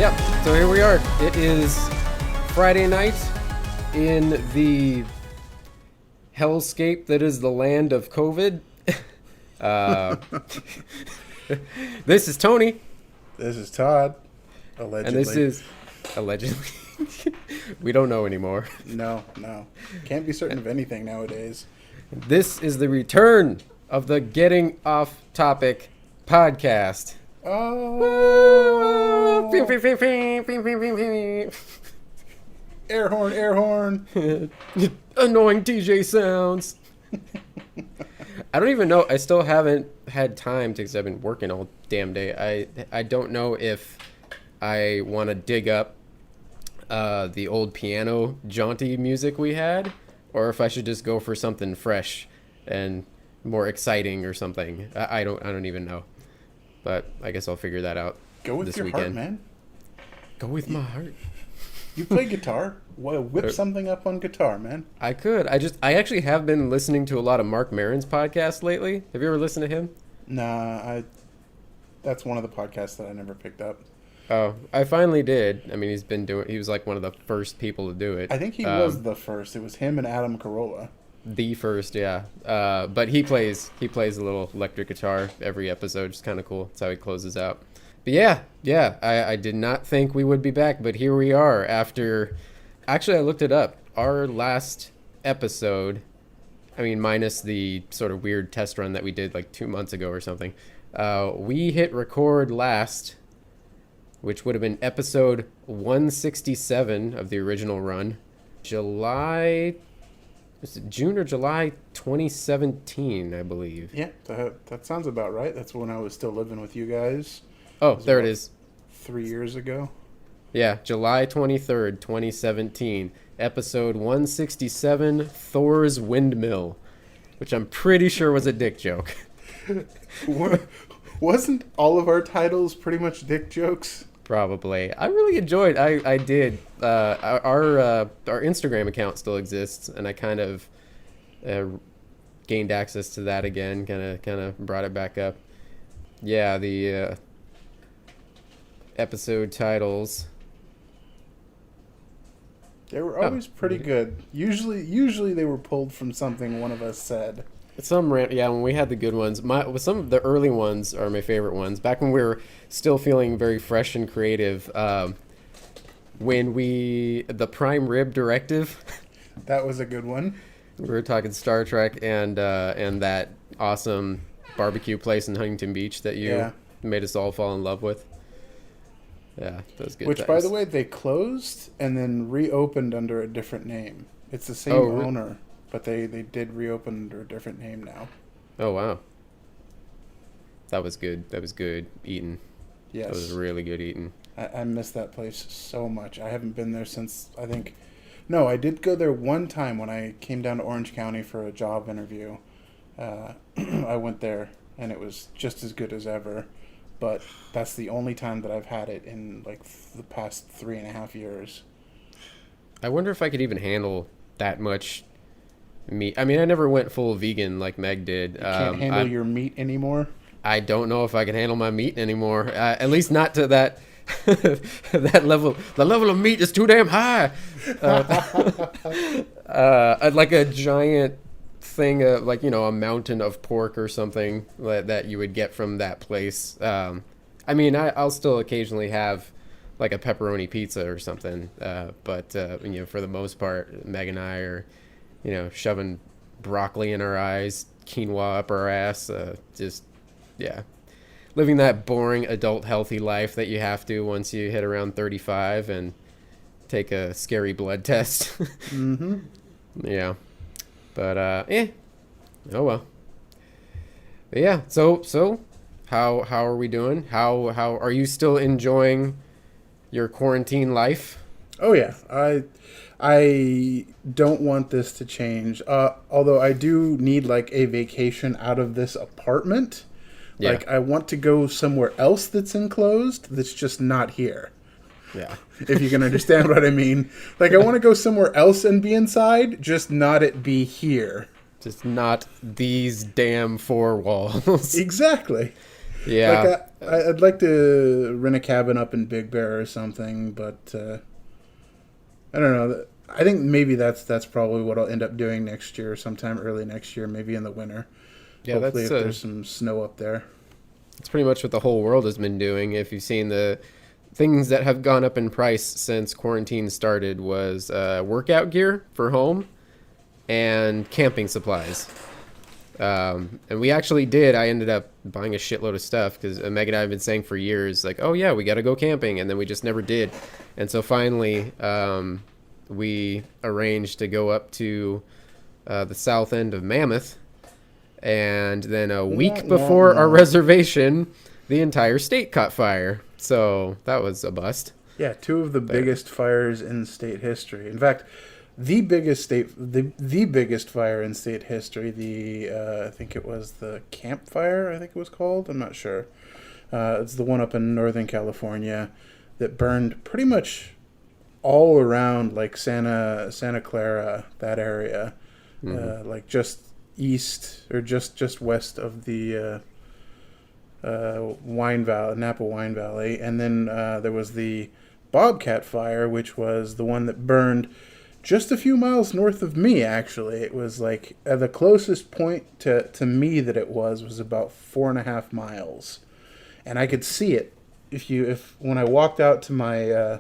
Yep, so here we are. It is Friday night in the hellscape that is the land of COVID. This is Tony. This is Todd. Allegedly. And this is... Allegedly. We don't know anymore. No. Can't be certain of anything nowadays. This is the return of the Getting Off Topic podcast. Oh. Air horn. Annoying DJ sounds. I don't even know. I still haven't had time because I've been working all damn day. I don't know if I want to dig up the old piano jaunty music we had, or if I should just go for something fresh and more exciting or something. I don't even know. But I guess I'll figure that out. Go with this your weekend. heart, man. Go with my heart. You play guitar. Whip something up on guitar, man. I could. I actually have been listening to a lot of Mark Maron's podcast lately. Have you ever listened to him? Nah, that's one of the podcasts that I never picked up. Oh, I finally did. I mean, he was like one of the first people to do it. I think he was the first. It was him and Adam Carolla. The first, yeah. But he plays a little electric guitar every episode. It's kind of cool. That's how he closes out. But yeah. I did not think we would be back, but here we are after... Actually, I looked it up. Our last episode, I mean, minus the sort of weird test run that we did like 2 months ago or something, we hit record last, which would have been episode 167 of the original run, June or July 2017, I believe. Yeah, that sounds about right. That's when I was still living with you guys. Oh, there it is. 3 years ago. Yeah, July 23rd, 2017, episode 167, Thor's Windmill, which I'm pretty sure was a dick joke. Wasn't all of our titles pretty much dick jokes? Probably. I really enjoyed. I did. Our Instagram account still exists, and I kind of gained access to that again. Kind of brought it back up. Yeah, the episode titles. They were always pretty good. Usually they were pulled from something one of us said. When we had the good ones. Some of the early ones are my favorite ones. Back when we were still feeling very fresh and creative. When the prime rib directive. That was a good one. We were talking Star Trek and that awesome barbecue place in Huntington Beach that you made us all fall in love with. Yeah, those good Which, times. by the way, they closed and then reopened under a different name. It's the same owner, but they did reopen under a different name now. Oh, wow. That was good. That was good eating. Yes. That was really good eating. I miss that place so much. I haven't been there since, I think... No, I did go there one time when I came down to Orange County for a job interview. I went there, and it was just as good as ever. But that's the only time that I've had it in like the past 3.5 years. I wonder if I could even handle that much meat. I mean, I never went full vegan like Meg did. You can't handle your meat anymore? I don't know if I can handle my meat anymore. At least not to that that level. The level of meat is too damn high. Like a giant thing, like, a mountain of pork or something that you would get from that place. I mean, I'll still occasionally have like a pepperoni pizza or something, but for the most part, Meg and I are shoving broccoli in our eyes, quinoa up our ass, living that boring adult healthy life that you have to once you hit around 35 and take a scary blood test. Mm-hmm. Yeah. But, oh well. But yeah, so, how are we doing? How are you still enjoying your quarantine life? Oh yeah, I don't want this to change. Although I do need like a vacation out of this apartment. Yeah. Like I want to go somewhere else that's enclosed, that's just not here. Yeah. If you can understand what I mean. Like, I want to go somewhere else and be inside, just not it be here. Just not these damn four walls. Exactly. Yeah. I'd like to rent a cabin up in Big Bear or something, but I don't know. I think maybe that's probably what I'll end up doing next year, sometime early next year, maybe in the winter. Yeah, Hopefully, that's if there's some snow up there. that's pretty much what the whole world has been doing. If you've seen the things that have gone up in price since quarantine started was workout gear for home and camping supplies. And we actually did. I ended up buying a shitload of stuff because Meg and I have been saying for years, like, oh yeah, we got to go camping. And then we just never did. And so finally, we arranged to go up to the south end of Mammoth. And then a week before our reservation, the entire state caught fire. So that was a bust. Yeah, two of the biggest fires in state history. In fact, the biggest fire in state history. I think it was the Camp Fire. I think it was called. I'm not sure. It's the one up in Northern California that burned pretty much all around like Santa Clara, that area, like just east or just west of the Napa Wine Valley, and then there was the Bobcat Fire, which was the one that burned just a few miles north of me. Actually, it was like the closest point to me that it was about 4.5 miles, and I could see it. If when I walked out to my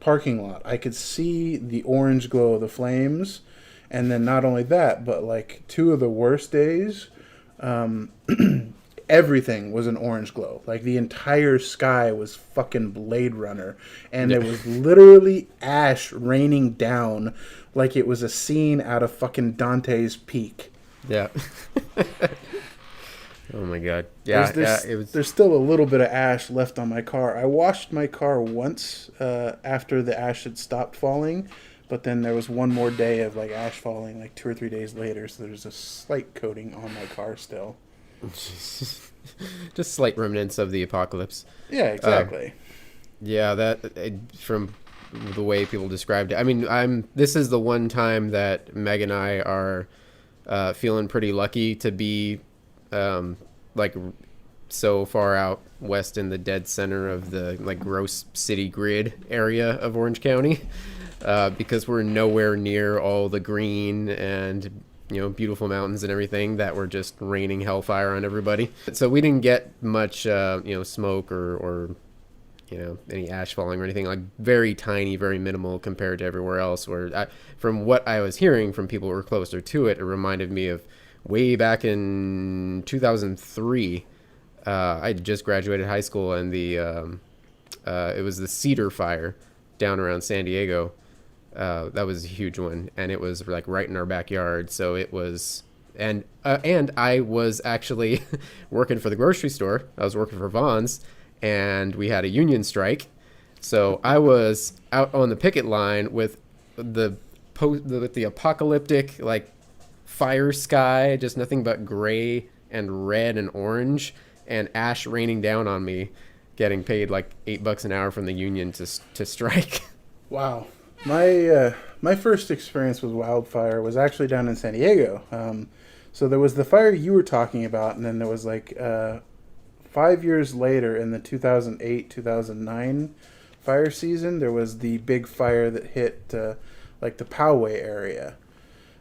parking lot, I could see the orange glow of the flames. And then not only that, but like two of the worst days, everything was an orange glow. Like the entire sky was fucking Blade Runner. And there was literally ash raining down like it was a scene out of fucking Dante's Peak. Yeah. Oh my god. Yeah, there's still a little bit of ash left on my car. I washed my car once after the ash had stopped falling. But then there was one more day of like ash falling like 2 or 3 days later, so there's a slight coating on my car still. Just slight remnants of the apocalypse. Yeah, exactly. From the way people described it. I mean, this is the one time that Meg and I are feeling pretty lucky to be like so far out west in the dead center of the like gross city grid area of Orange County. Because we're nowhere near all the green and, beautiful mountains and everything that were just raining hellfire on everybody. So we didn't get much, smoke or any ash falling or anything. Like very tiny, very minimal compared to everywhere else. From what I was hearing from people who were closer to it, it reminded me of way back in 2003. I had just graduated high school, and it was the Cedar Fire down around San Diego. That was a huge one, and it was like right in our backyard. So it was, and I was actually working for the grocery store. I was working for Vaughn's, and we had a union strike. So I was out on the picket line with the apocalyptic like fire sky, just nothing but gray and red and orange, and ash raining down on me, getting paid like $8 an hour from the union to strike. Wow. My first experience with Wildfire was actually down in San Diego. So there was the fire you were talking about, and then there was like 5 years later in the 2008-2009 fire season, there was the big fire that hit like the Poway area.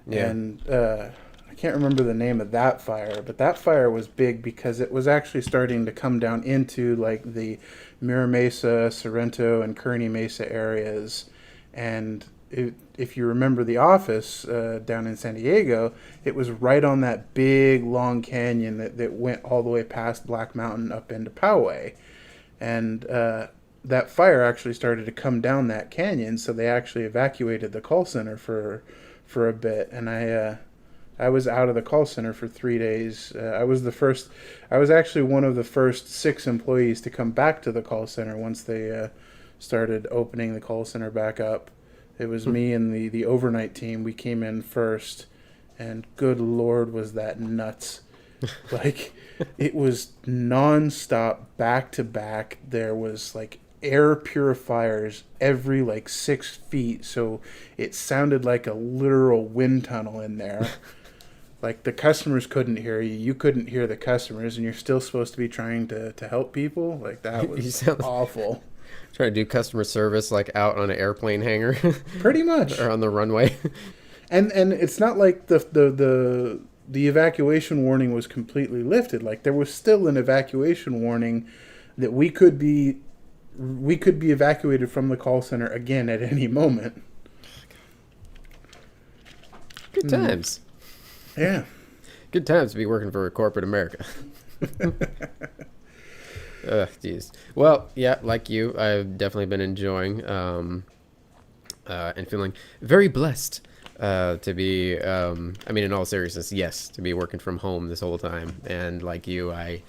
Yeah. And I can't remember the name of that fire, but that fire was big because it was actually starting to come down into like the Mira Mesa, Sorrento, and Kearney Mesa areas. And if you remember The Office down in San Diego, it was right on that big, long canyon that went all the way past Black Mountain up into Poway. And that fire actually started to come down that canyon, so they actually evacuated the call center for a bit. And I was out of the call center for 3 days. I was actually one of the first 6 employees to come back to the call center once they started opening the call center back up. It was me and the overnight team. We came in first, and good Lord, was that nuts. Like, it was nonstop, back to back. There was like air purifiers every like 6 feet, so it sounded like a literal wind tunnel in there. Like, the customers couldn't hear you. You couldn't hear the customers, and you're still supposed to be trying to help people. Like, that You was sound awful. trying to do customer service like out on an airplane hangar. Pretty much. Or on the runway. And it's not like the evacuation warning was completely lifted. Like, there was still an evacuation warning that we could be evacuated from the call center again at any moment. Good times. Yeah. Good times to be working for corporate America. Jeez. Well, yeah, like you, I've definitely been enjoying and feeling very blessed to be. I mean, in all seriousness, yes, to be working from home this whole time. And like you, I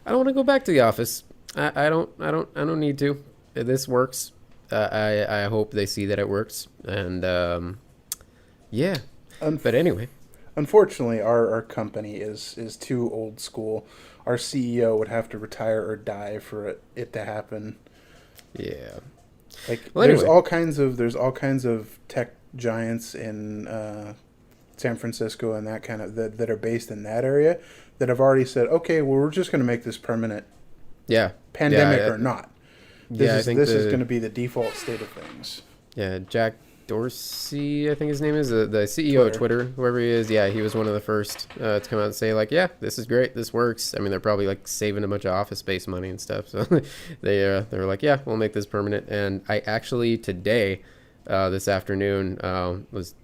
don't want to go back to the office. I don't need to. This works. I hope they see that it works. And yeah. But anyway. Unfortunately, our company is too old school. Our CEO would have to retire or die for it to happen. Yeah. Like, well, there's anyway. all kinds of tech giants in San Francisco and that kind of that are based in that area that have already said, okay, well, we're just going to make this permanent. Yeah. Pandemic or not. This is going to be the default state of things. Yeah, Jack Dorsey, I think his name is, the CEO of Twitter, whoever he is. Yeah, he was one of the first to come out and say, like, yeah, this is great, this works. I mean, they're probably like saving a bunch of office space money and stuff. So they were like, yeah, we'll make this permanent. And I actually today, this afternoon, I was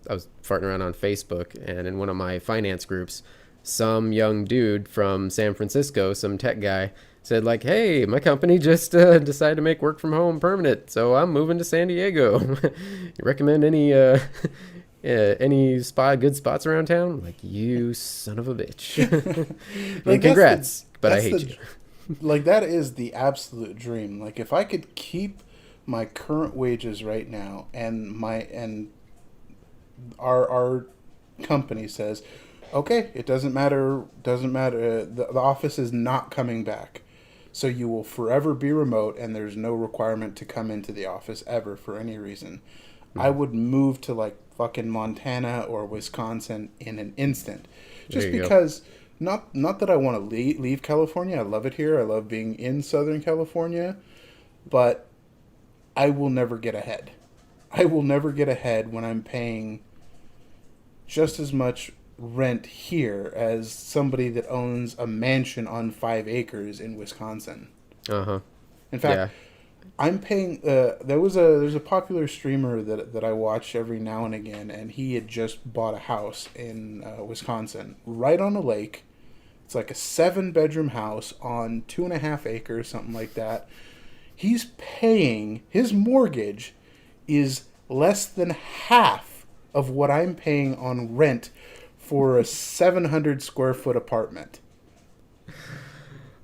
farting around on Facebook, and in one of my finance groups, some young dude from San Francisco, some tech guy, said like, hey, my company just decided to make work from home permanent, so I'm moving to San Diego. You recommend any good spots around town? I'm like, you son of a bitch. Like, congrats, but I hate you. Like, that is the absolute dream. Like, if I could keep my current wages right now, and our company says, okay, it doesn't matter, the office is not coming back. So you will forever be remote, and there's no requirement to come into the office ever for any reason. Mm-hmm. I would move to like fucking Montana or Wisconsin in an instant, just because. Not that I want to leave California. I love it here. I love being in Southern California, but I will never get ahead. I will never get ahead when I'm paying just as much rent here as somebody that owns a mansion on 5 acres in Wisconsin. Uh-huh. In fact, I'm paying there's a popular streamer that I watch every now and again, and he had just bought a house in Wisconsin right on a lake. It's like a 7-bedroom house on 2.5 acres, something like that. He's paying, his mortgage is less than half of what I'm paying on rent for a 700 square foot apartment.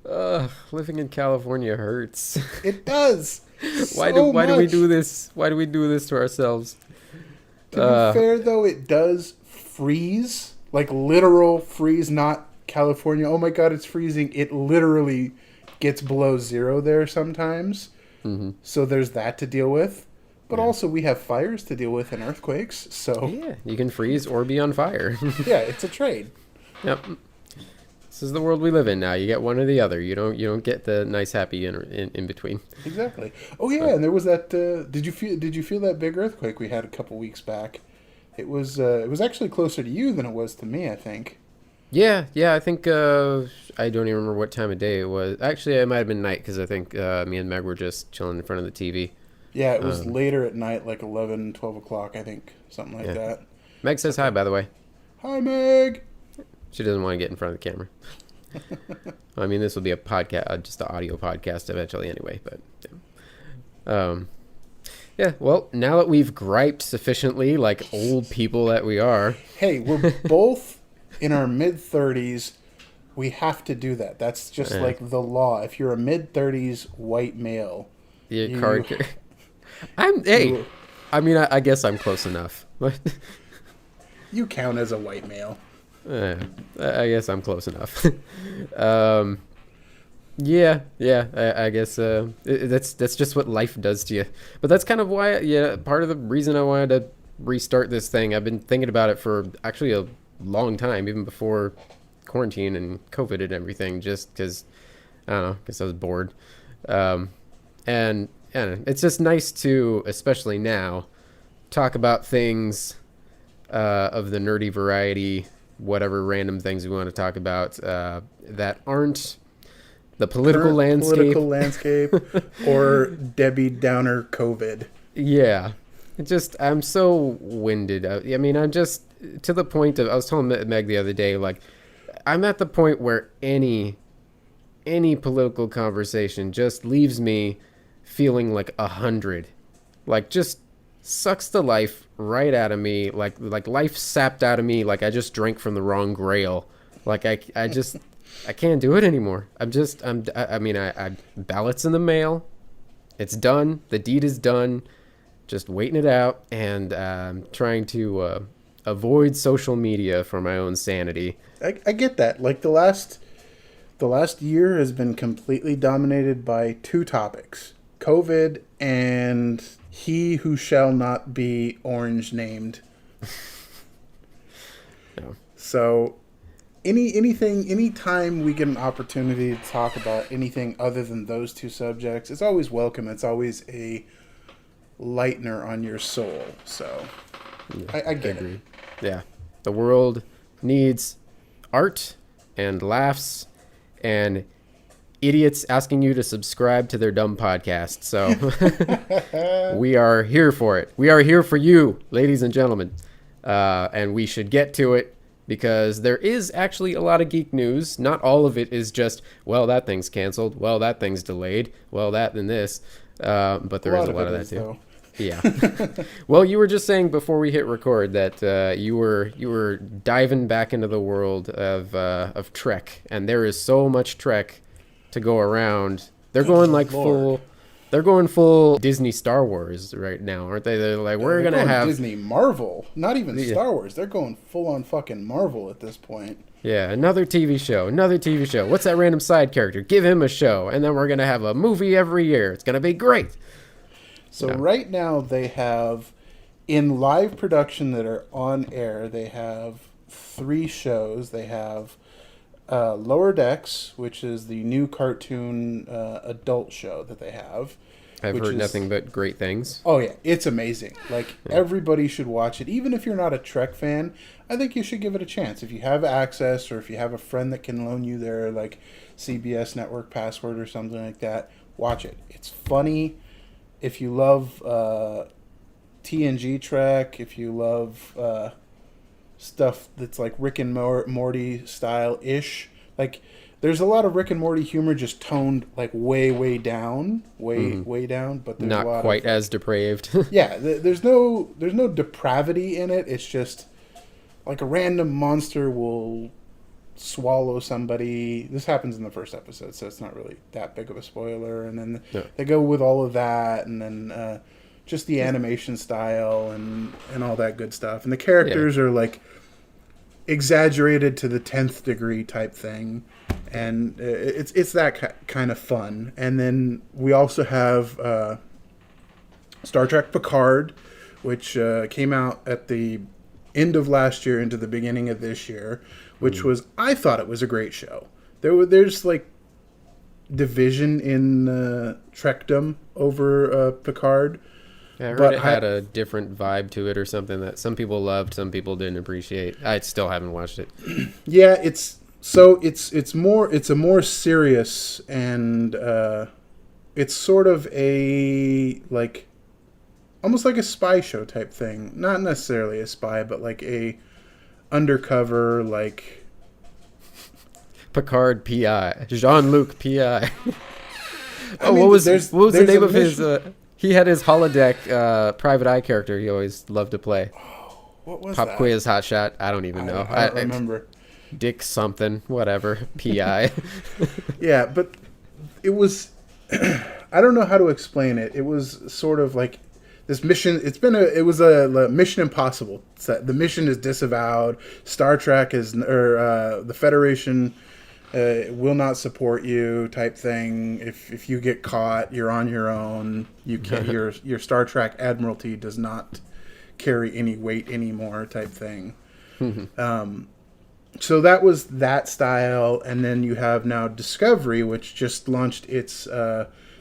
Living in California hurts. It does. Why do we do this? Why do we do this to ourselves? To be fair, though, it does freeze, like literal freeze, not California. Oh my God, it's freezing. It literally gets below zero there sometimes. Mm-hmm. So there's that to deal with. But also we have fires to deal with and earthquakes. So yeah, you can freeze or be on fire. Yeah, it's a trade. Yep. This is the world we live in now. You get one or the other. You don't get the nice happy in between. Exactly. Oh yeah, and there was that. Did you feel that big earthquake we had a couple weeks back? It was actually closer to you than it was to me, I think. Yeah. I think I don't even remember what time of day it was. Actually, it might have been night because I think me and Meg were just chilling in front of the TV. Yeah, it was later at night, like 11, 12 o'clock, I think, something like that. Meg says hi, by the way. Hi, Meg. She doesn't want to get in front of the camera. I mean, this will be a podcast, just an audio podcast eventually anyway, but yeah, well, now that we've griped sufficiently like old people that we are. Hey, we're both in our mid-30s. We have to do that. That's just like the law. If you're a mid-30s white male, I mean, I guess I'm close enough. You count as a white male. I guess I'm close enough. Yeah. I guess that's just what life does to you. But that's kind of why, part of the reason I wanted to restart this thing. I've been thinking about it for actually long time, even before quarantine and COVID and everything, just because, I don't know, because I was bored. And it's just nice to, especially now, talk about things of the nerdy variety, whatever random things we want to talk about that aren't the political landscape or Debbie Downer COVID. Yeah. I'm so winded. I mean, I'm just to the point of, I was telling Meg the other day, like, I'm at the point where any political conversation just leaves me feeling like 100. Like, just sucks the life right out of me. Like life sapped out of me. Like I just drank from the wrong grail. Like I can't do it anymore. I mean, ballots in the mail. It's done. The deed is done. Just waiting it out and trying to avoid social media for my own sanity. I get that. Like the last year has been completely dominated by two topics: COVID and he who shall not be orange named. No. So anytime we get an opportunity to talk about anything other than those two subjects, it's always welcome. It's always a lightener on your soul. So Yeah, I get it. Yeah. The world needs art and laughs and idiots asking you to subscribe to their dumb podcast. So we are here for it. We are here for you, ladies and gentlemen. And we should get to it because there is actually a lot of geek news. Not all of it is just, well, that thing's canceled. Well, that thing's delayed. Well, that and this. But there is a lot of that too. Though. Yeah. Well, you were just saying before we hit record that you were diving back into the world of Trek, and there is so much Trek to go around. They're going like Lord. they're going full Disney Star Wars right now, aren't they? They're like, we're gonna have Disney Marvel, not even Star Wars. They're going full on fucking Marvel at this point. Yeah, another TV show. What's that random side character? Give him a show, and then we're gonna have a movie every year. It's gonna be great. So right now they have, in live production that are on air, they have 3 shows. They have Lower Decks, which is the new cartoon adult show that they have. I've heard nothing but great things. Oh yeah, it's amazing. Like everybody should watch it. Even if you're not a Trek fan, I think you should give it a chance. If you have access or if you have a friend that can loan you their like CBS network password or something like that, watch it. It's funny. If you love TNG Trek, if you love stuff that's like Rick and Morty style-ish, like there's a lot of Rick and Morty humor just toned like way down, way down, but there's not a lot quite as depraved. Yeah, there's no depravity in it. It's just like a random monster will swallow somebody. This happens in the first episode, so it's not really that big of a spoiler. And then they go with all of that, and then just the animation style and all that good stuff. And the characters are like exaggerated to the 10th degree type thing, and it's that kind of fun. And then we also have Star Trek Picard, which came out at the end of last year into the beginning of this year, which was, I thought it was a great show. There's like division in Trekdom over Picard. Yeah, I heard it had a different vibe to it or something that some people loved, some people didn't appreciate. I still haven't watched it. Yeah, it's a more serious, and it's sort of a like almost like a spy show type thing. Not necessarily a spy, but like a undercover, like Picard PI, Jean-Luc PI. What was the name of his? He had his holodeck private eye character he always loved to play. Oh, what was Pop that? Quiz Hotshot. I don't even know. I don't remember. Dick something, whatever. PI. Yeah, but it was. I don't know how to explain it. It was sort of like this mission. It was a Mission Impossible. The mission is disavowed. Star Trek is, or the Federation will not support you type thing. If you get caught, you're on your own. You can't. your Star Trek Admiralty does not carry any weight anymore type thing. So that was that style, and then you have now Discovery, which just launched its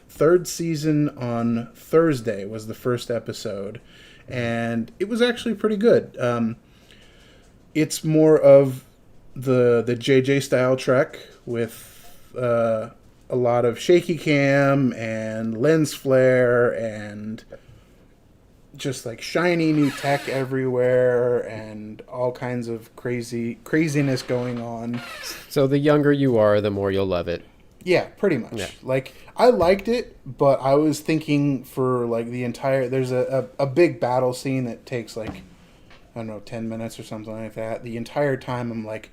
third season on Thursday, was the first episode, and it was actually pretty good. It's more of the JJ style Trek with a lot of shaky cam and lens flare and just like shiny new tech everywhere and all kinds of craziness going on. So the younger you are, the more you'll love it. Yeah, pretty much. Yeah. Like, I liked it, but I was thinking for like the entire, there's a big battle scene that takes like, I don't know, 10 minutes or something like that. The entire time I'm like,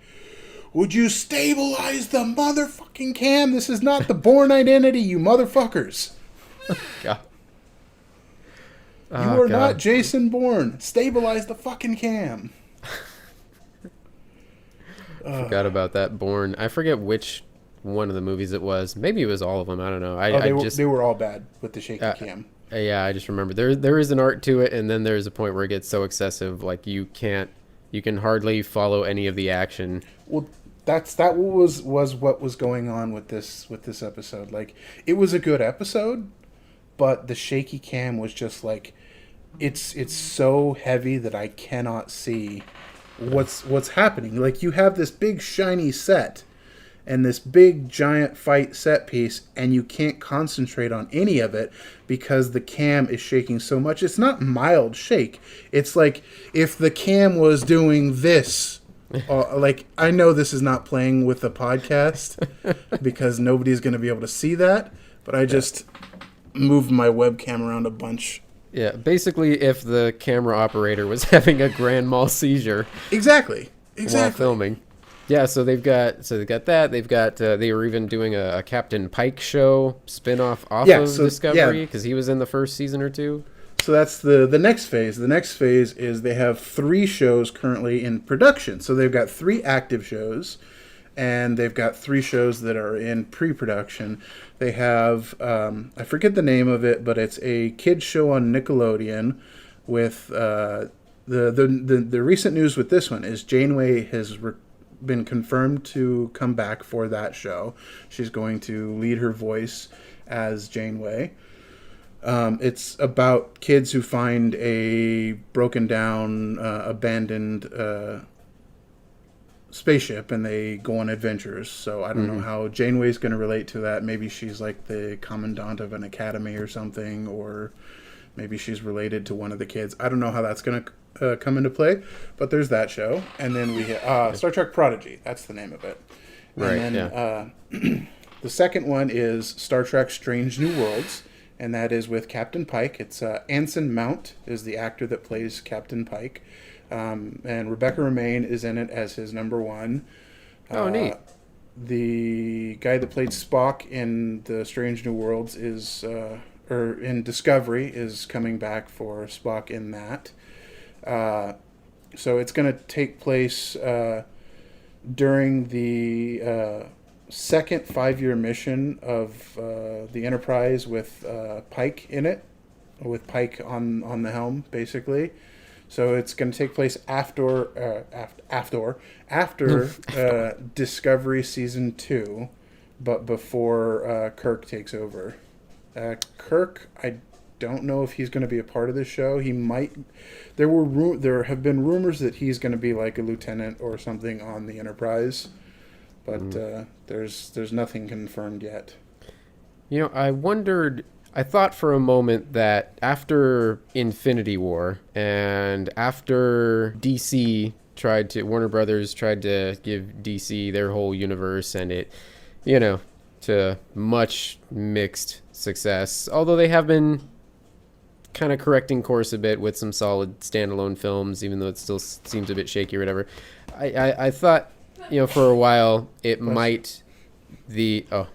would you stabilize the motherfucking cam? This is not the Bourne Identity, you motherfuckers. God. You are not Jason Bourne. Stabilize the fucking cam. Forgot about that Bourne. I forget which one of the movies it was. Maybe it was all of them. I don't know. They were all bad with the shaky cam. Yeah, I just remember there is an art to it, and then there's a point where it gets so excessive, like you can hardly follow any of the action. Well, that was what was going on with this episode. Like, it was a good episode, but the shaky cam was just like, it's so heavy that I cannot see what's happening. Like, you have this big shiny set and this big giant fight set piece, and you can't concentrate on any of it because the cam is shaking so much. It's not mild shake. It's like if the cam was doing this. Like, I know this is not playing with the podcast because nobody's going to be able to see that, but I just moved my webcam around a bunch. Yeah, basically if the camera operator was having a grand mal seizure. Exactly. While filming. Yeah, so they've got that. They've got they were even doing a Captain Pike show spin-off of Discovery because he was in the first season or two. So that's the next phase. The next phase is they have 3 shows currently in production. So they've got 3 active shows, and they've got 3 shows that are in pre-production. They have, I forget the name of it, but it's a kids show on Nickelodeon with, the recent news with this one is Janeway has been confirmed to come back for that show. She's going to lead her voice as Janeway. It's about kids who find a broken down, abandoned spaceship, and they go on adventures. So I don't know how Janeway's going to relate to that. Maybe she's like the commandant of an academy or something, or maybe she's related to one of the kids. I don't know how that's going to come into play, but there's that show. And then we have Star Trek Prodigy. That's the name of it. Right, and then, the second one is Star Trek Strange New Worlds, and that is with Captain Pike. It's Anson Mount is the actor that plays Captain Pike. And Rebecca Romaine is in it as his number 1. Oh, neat. The guy that played Spock in the Strange New Worlds is, or in Discovery, is coming back for Spock in that. So it's going to take place during the second 5-year mission of the Enterprise with Pike in it, with Pike on the helm, basically. So it's going to take place after Discovery Season 2, but before Kirk takes over. Kirk, I don't know if he's going to be a part of this show. He might. There have been rumors that he's going to be like a lieutenant or something on the Enterprise, but there's nothing confirmed yet. You know, I thought for a moment that after Infinity War and after Warner Brothers tried to give DC their whole universe, and it, to much mixed success, although they have been kind of correcting course a bit with some solid standalone films, even though it still seems a bit shaky or whatever. I thought, for a while it might... I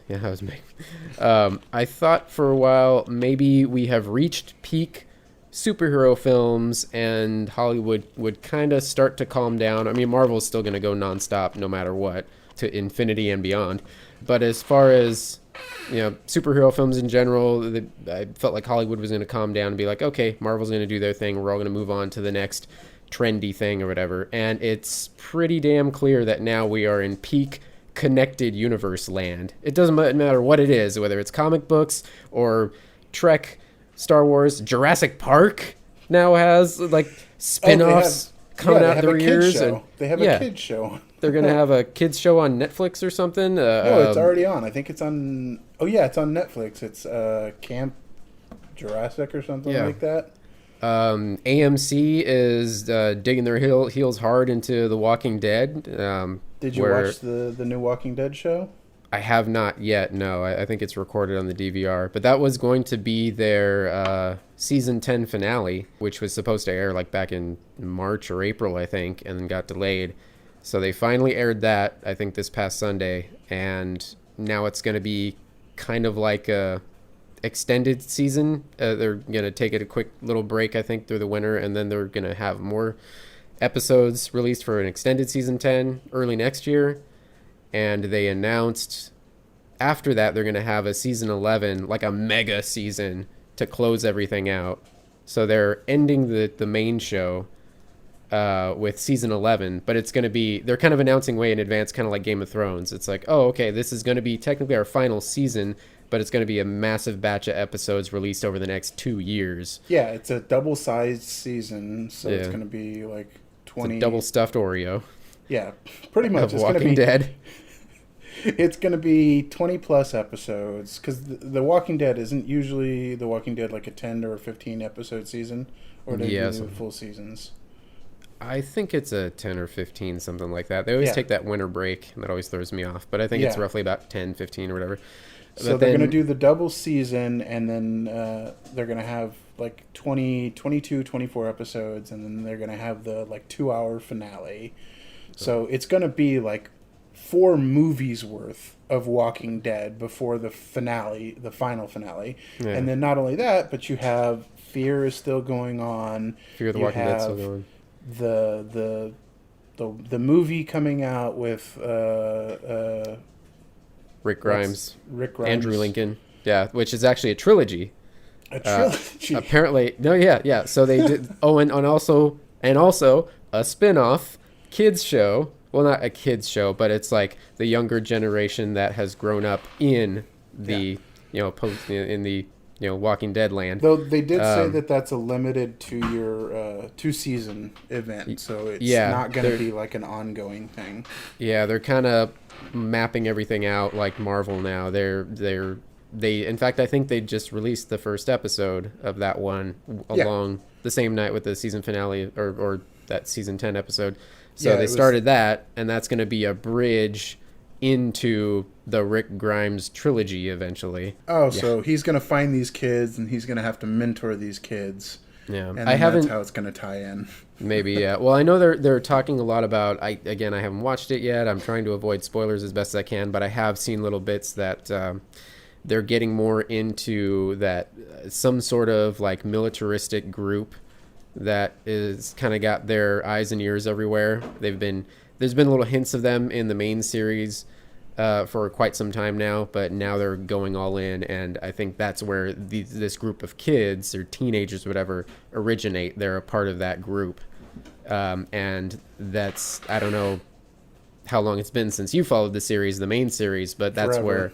thought for a while maybe we have reached peak superhero films and Hollywood would kind of start to calm down. I mean, Marvel's still going to go nonstop no matter what, to infinity and beyond. But as far as superhero films in general, I felt like Hollywood was going to calm down and be like, okay, Marvel's going to do their thing. We're all going to move on to the next trendy thing or whatever. And it's pretty damn clear that now we are in peak connected universe land. It doesn't matter what it is, whether it's comic books or Trek, Star Wars, Jurassic Park now has like spin-offs coming out their ears. They have a kids show. They're going to have a kids show on Netflix or something. No, it's already on. I think it's on... Oh, yeah, it's on Netflix. It's Camp Jurassic or something like that. AMC is digging their heels hard into The Walking Dead. Did you watch the new Walking Dead show? I have not yet, no. I think it's recorded on the DVR. But that was going to be their season 10 finale, which was supposed to air like back in March or April, I think, and then got delayed. So they finally aired that, I think, this past Sunday. And now it's going to be kind of like a extended season. They're going to take it a quick little break, I think, through the winter. And then they're going to have more episodes released for an extended season 10 early next year. And they announced after that they're going to have a season 11, like a mega season to close everything out. So they're ending the main show with season 11, but it's going to be, they're kind of announcing way in advance, kind of like Game of Thrones. It's like, oh, okay, this is going to be technically our final season, but it's going to be a massive batch of episodes released over the next 2 years. Yeah, it's a double-sized season, so it's going to be like 20... It's a double-stuffed Oreo. Yeah, pretty much. Of Walking Dead. It's going to be 20-plus episodes, because the Walking Dead isn't usually The Walking Dead like a 10 or a 15-episode season, or do they do full seasons? I think it's a 10 or 15, something like that. They always take that winter break, and that always throws me off. But I think it's roughly about 10, 15 or whatever. So they're going to do the double season, and then they're going to have like 22, 24 episodes, and then they're going to have the like 2-hour finale. So it's going to be like 4 movies worth of Walking Dead before the finale, the final finale. Yeah. And then not only that, but you have Fear is still going on. Fear of the Walking Dead still going. The movie coming out with Rick Grimes, Andrew Lincoln, which is actually a trilogy. A trilogy. Apparently, no, So they did. and also a spin-off kids show. Well, not a kids show, but it's like the younger generation that has grown up in the in the Walking Dead land. Though they did say that that's a limited 2-season event, so it's not going to be like an ongoing thing. Yeah, they're kind of mapping everything out like Marvel now. They in fact, I think they just released the first episode of that one along the same night with the season finale or that season 10 episode. So they started that, and that's going to be a bridge into the Rick Grimes trilogy eventually. Oh, so he's going to find these kids, and he's going to have to mentor these kids. Yeah, and that's how it's going to tie in. Maybe, yeah. Well, I know they're talking a lot about. I haven't watched it yet. I'm trying to avoid spoilers as best as I can, but I have seen little bits that they're getting more into that some sort of like militaristic group that is kind of got their eyes and ears everywhere. There's been little hints of them in the main series for quite some time now, but now they're going all in, and I think that's where this group of kids or teenagers, whatever, originate. They're a part of that group, and that's, I don't know how long it's been since you followed the series, the main series, but that's Forever.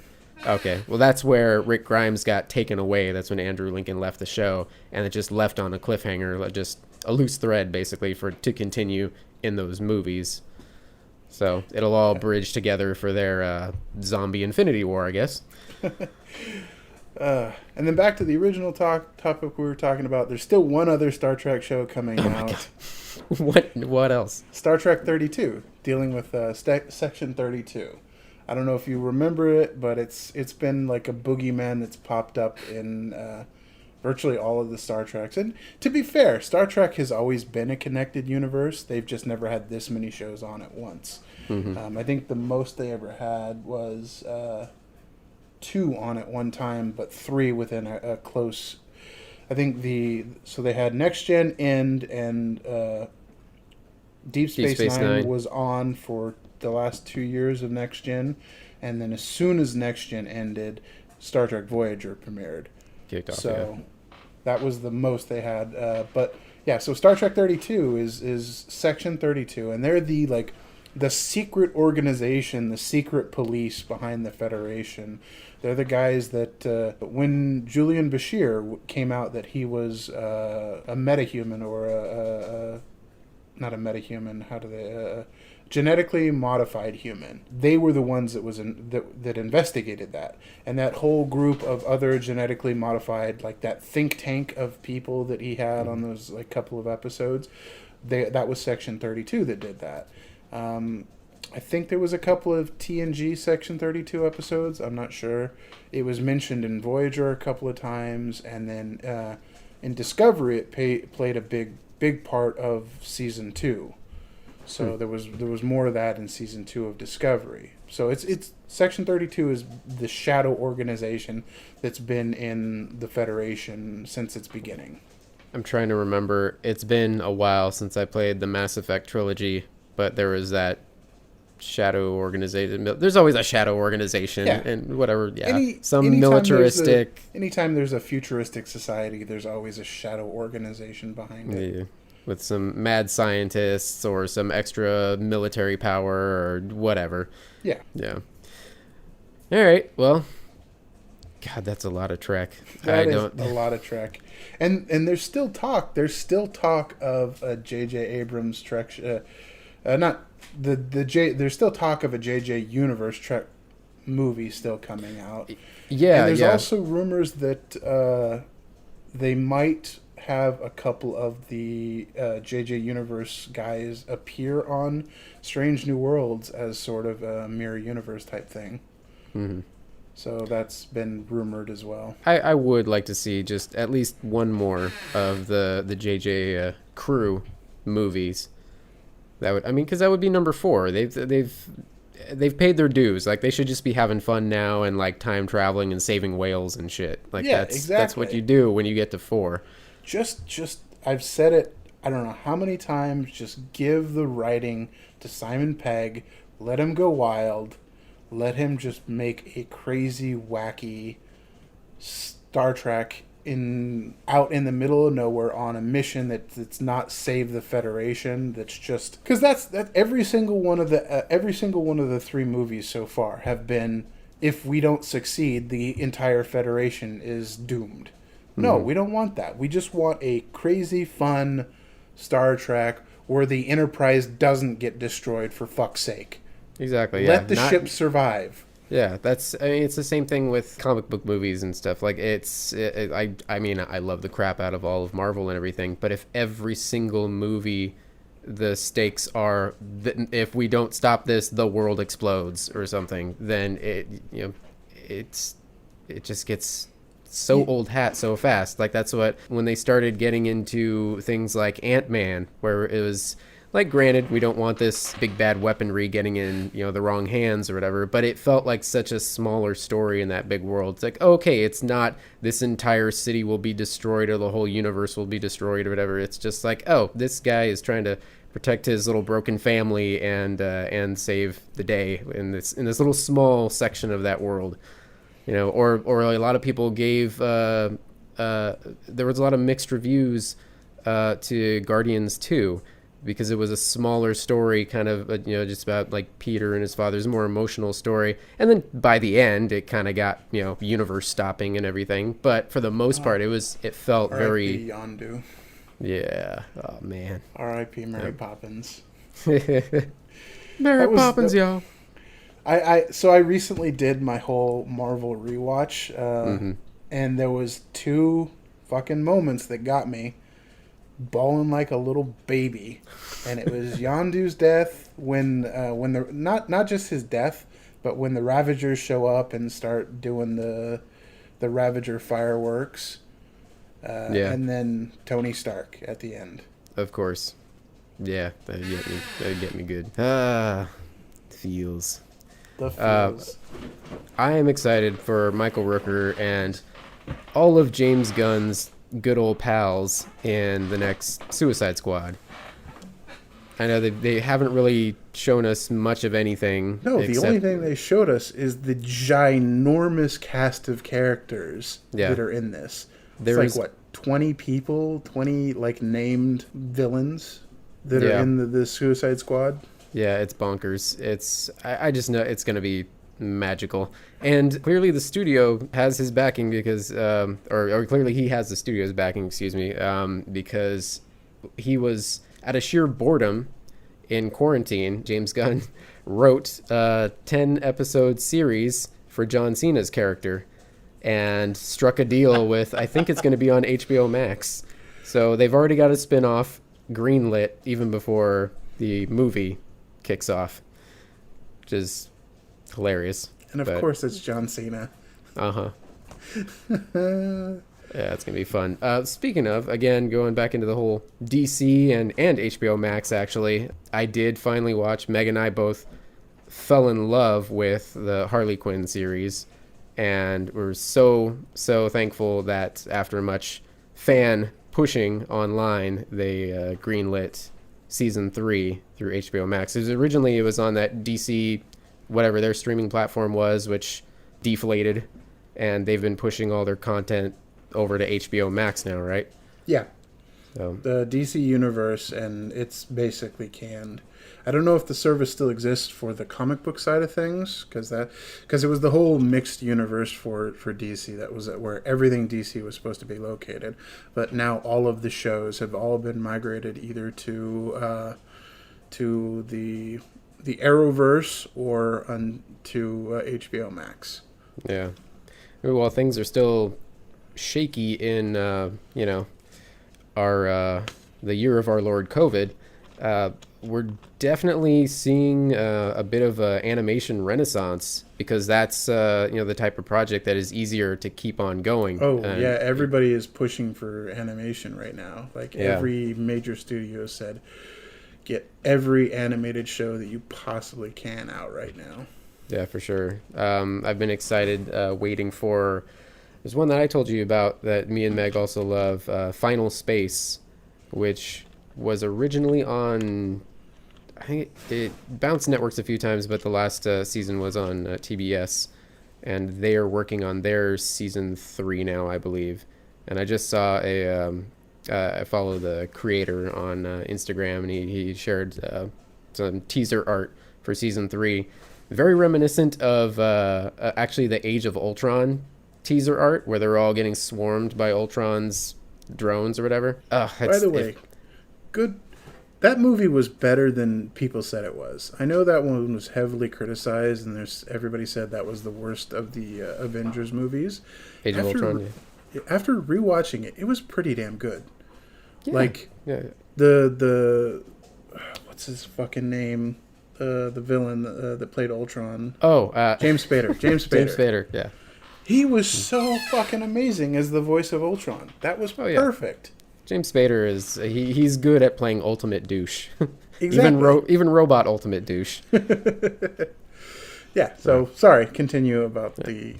That's where Rick Grimes got taken away. That's when Andrew Lincoln left the show, and it just left on a cliffhanger, just a loose thread, basically, to continue in those movies. So it'll all bridge together for their zombie Infinity War, I guess. And then back to the original topic we were talking about. There's still one other Star Trek show coming out. What else? Star Trek 32, dealing with Section 32. I don't know if you remember it, but it's been like a boogeyman that's popped up in virtually all of the Star Treks. And to be fair, Star Trek has always been a connected universe. They've just never had this many shows on at once. Mm-hmm. I think the most they ever had was 2 on at one time, but 3 within a close. I think so they had Next Gen End and Deep Space Nine was on for the last 2 years of Next Gen, and then as soon as Next Gen ended, Star Trek Voyager premiered. Kicked off, So that was the most they had. But yeah, so Star Trek 32 is Section 32, and they're the secret organization, the secret police behind the Federation. They're the guys that when Julian Bashir came out that he was a metahuman or not a metahuman, how do they genetically modified human. They were the ones that investigated that, and that whole group of other genetically modified, like that think tank of people that he had on those like couple of episodes. That was Section 32 that did that. I think there was a couple of TNG Section 32 episodes. I'm not sure. It was mentioned in Voyager a couple of times, and then in Discovery it played a big part of Season 2. So there was more of that in Season 2 of Discovery. So it's Section 32 is the shadow organization that's been in the Federation since its beginning. I'm trying to remember. It's been a while since I played the Mass Effect trilogy, but there was that shadow organization. There's always a shadow organization and whatever. Yeah, some militaristic. Anytime there's a futuristic society, there's always a shadow organization behind it. Yeah. With some mad scientists or some extra military power or whatever. Yeah. Yeah. All right. Well, God, that's a lot of Trek. That is a lot of Trek. And there's still talk. There's still talk of a J.J. Abrams Trek. There's still talk of a J.J. Universe Trek movie still coming out. Yeah. And there's also rumors that they might have a couple of the J.J. Universe guys appear on Strange New Worlds as sort of a mirror universe type thing. Mm-hmm. So that's been rumored as well. I would like to see just at least one more of the JJ crew movies. Because that would be number 4. They've paid their dues. Like, they should just be having fun now and like time traveling and saving whales and shit. Like, that's what you do when you get to 4. Just I've said it, I don't know how many times, just give the writing to Simon Pegg, let him go wild, let him just make a crazy, wacky Star Trek out in the middle of nowhere on a mission that's not save the Federation. That's just because that's every single one of the 3 movies so far have been, if we don't succeed, the entire Federation is doomed. No, we don't want that. We just want a crazy, fun Star Trek where the Enterprise doesn't get destroyed, for fuck's sake. Exactly, yeah. Let the ship survive. Yeah, it's the same thing with comic book movies and stuff. Like, I love the crap out of all of Marvel and everything, but if every single movie, the stakes are that if we don't stop this, the world explodes or something, then it just gets so old hat so fast. Like, that's what, when they started getting into things like Ant-Man, where it was like, granted, we don't want this big bad weaponry getting in, the wrong hands or whatever, but it felt like such a smaller story in that big world. It's like, okay, it's not this entire city will be destroyed or the whole universe will be destroyed or whatever. It's just like, oh, this guy is trying to protect his little broken family and save the day in this little small section of that world. Or a lot of people gave there was a lot of mixed reviews to Guardians 2 because it was a smaller story, kind of just about like Peter and his father's more emotional story, and then by the end it kind of got universe stopping and everything, but for the most part it felt very Yondu. Yeah. Oh man. R.I.P. Mary Poppins. Mary Poppins, y'all. So I recently did my whole Marvel rewatch, and there was 2 fucking moments that got me bawling like a little baby, and it was Yondu's death when the not just his death, but when the Ravagers show up and start doing the Ravager fireworks, and then Tony Stark at the end. Of course, yeah, that'd get me good. Feels. I am excited for Michael Rooker and all of James Gunn's good old pals in the next Suicide Squad. I know they haven't really shown us much of anything. No, the only thing they showed us is the ginormous cast of characters that are in this. It's like, 20 people, 20 like named villains that are in the Suicide Squad. Yeah, it's bonkers. I just know it's going to be magical. And clearly the studio has his backing because, or clearly he has the studio's backing, because he was, out of sheer boredom in quarantine, James Gunn wrote a 10-episode series for John Cena's character and struck a deal with, I think it's going to be on HBO Max. So they've already got a spin-off greenlit even before the movie kicks off, which is hilarious. And of course it's John Cena. Yeah, it's going to be fun. Speaking of, again, going back into the whole DC and HBO Max, actually, I did finally watch. Meg and I both fell in love with the Harley Quinn series, and we're so thankful that after much fan pushing online, they greenlit season 3 through HBO Max. Originally, it was on that DC, whatever their streaming platform was, which deflated, and they've been pushing all their content over to HBO Max now, right? Yeah. So. The DC universe, and it's basically canned. I don't know if the service still exists for the comic book side of things, because it was the whole mixed universe for DC. That was where everything DC was supposed to be located. But now all of the shows have all been migrated either to the Arrowverse or to HBO Max. Yeah. Well, things are still shaky in our the year of our Lord COVID. We're definitely seeing a bit of an animation renaissance, because that's the type of project that is easier to keep on going. Everybody is pushing for animation right now. Every major studio said, get every animated show that you possibly can out right now. Yeah, for sure. I've been excited, waiting for. There's one that I told you about that me and Meg also love, Final Space, which was originally on, I think it bounced networks a few times, but the last season was on TBS, and they are working on their season 3 now, I believe. And I just saw I follow the creator on Instagram, and he shared some teaser art for season 3, very reminiscent of actually the Age of Ultron teaser art, where they're all getting swarmed by Ultron's drones or whatever. By the way, good. That movie was better than people said it was. I know that one was heavily criticized, and everybody said that was the worst of the Avengers movies. Age of Ultron. Yeah. After rewatching it, it was pretty damn good. Yeah. The what's his fucking name? The villain that played Ultron. James Spader. James Spader. Yeah. He was so fucking amazing as the voice of Ultron. That was perfect. James Spader is he's good at playing ultimate douche. Exactly. even robot ultimate douche. Yeah. So sorry. Continue about the.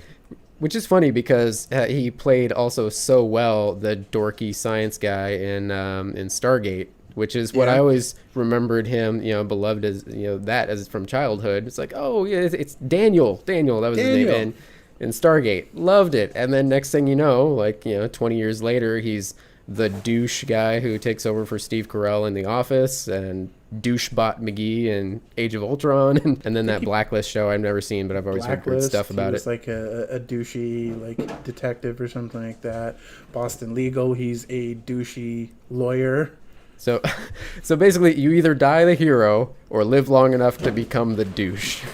Which is funny because he played also so well the dorky science guy in Stargate, which is what I always remembered him, beloved as that as from childhood. It's like, oh yeah, it's Daniel. That was his name in Stargate. Loved it. And then next thing you know, 20 years later, he's the douche guy who takes over for Steve Carell in The Office, and Douchebot McGee in Age of Ultron, and then that Blacklist show I've never seen, but I've always heard good stuff about it. He's like a douchey detective or something like that. Boston Legal, he's a douchey lawyer. So basically, you either die the hero or live long enough to become the douche.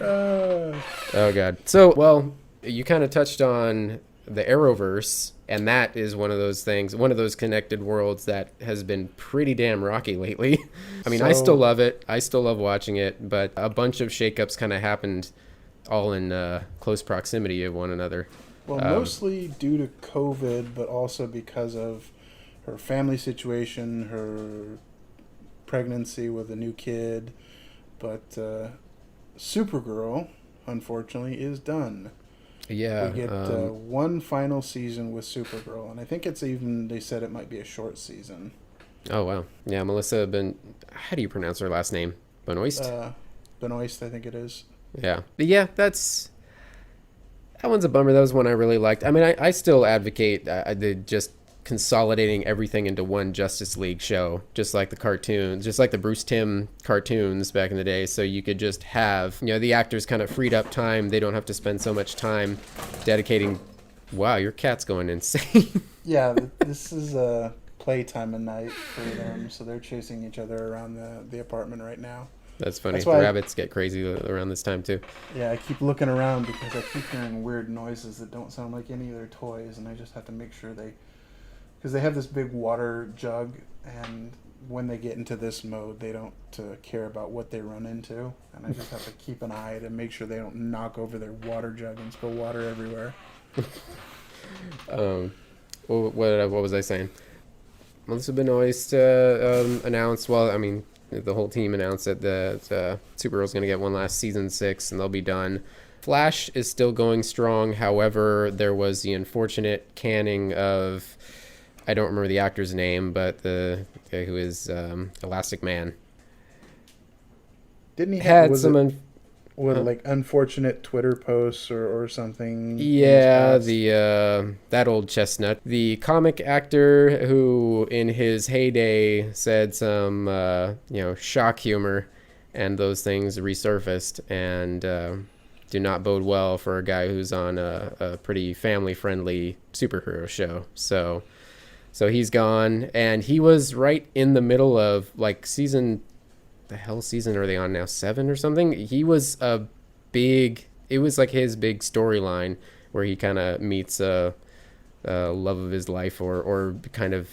Oh God. So, well, you kind of touched on the Arrowverse, and that is one of those things, one of those connected worlds that has been pretty damn rocky lately. I mean, I still love it. I still love watching it, but a bunch of shakeups kind of happened all in close proximity of one another. Well, mostly due to COVID, but also because of her family situation, her pregnancy with a new kid. But Supergirl, unfortunately, is done. Yeah. We get one final season with Supergirl, and I think they said it might be a short season. Oh wow, yeah, Melissa Ben. How do you pronounce her last name? Benoist. Benoist, I think it is. Yeah, but yeah, that one's a bummer. That was one I really liked. I mean, I still advocate the just consolidating everything into one Justice League show, just like the cartoons, just like the Bruce Timm cartoons back in the day. So you could just have, the actors kind of freed up time. They don't have to spend so much time dedicating. Wow, your cat's going insane. Yeah, this is playtime at night for them, so they're chasing each other around the apartment right now. That's funny. That's The why rabbits get crazy around this time too. Yeah, I keep looking around because I keep hearing weird noises that don't sound like any of their toys, and I just have to make sure because they have this big water jug, and when they get into this mode, they don't care about what they run into, and I just have to keep an eye to make sure they don't knock over their water jug and spill water everywhere. What was I saying? Melissa Benoist announced. Well, I mean, the whole team announced that Supergirl's going to get one last season 6, and they'll be done. Flash is still going strong. However, there was the unfortunate canning of, I don't remember the actor's name, but the guy who is Elastic Man. Didn't he had some like unfortunate Twitter posts or something? Yeah, that old chestnut, the comic actor who in his heyday said some shock humor, and those things resurfaced and do not bode well for a guy who's on a pretty family friendly superhero show. So he's gone, and he was right in the middle of like season. The hell season are they on now? 7 or something? He was it was like his big storyline where he kind of meets a love of his life or kind of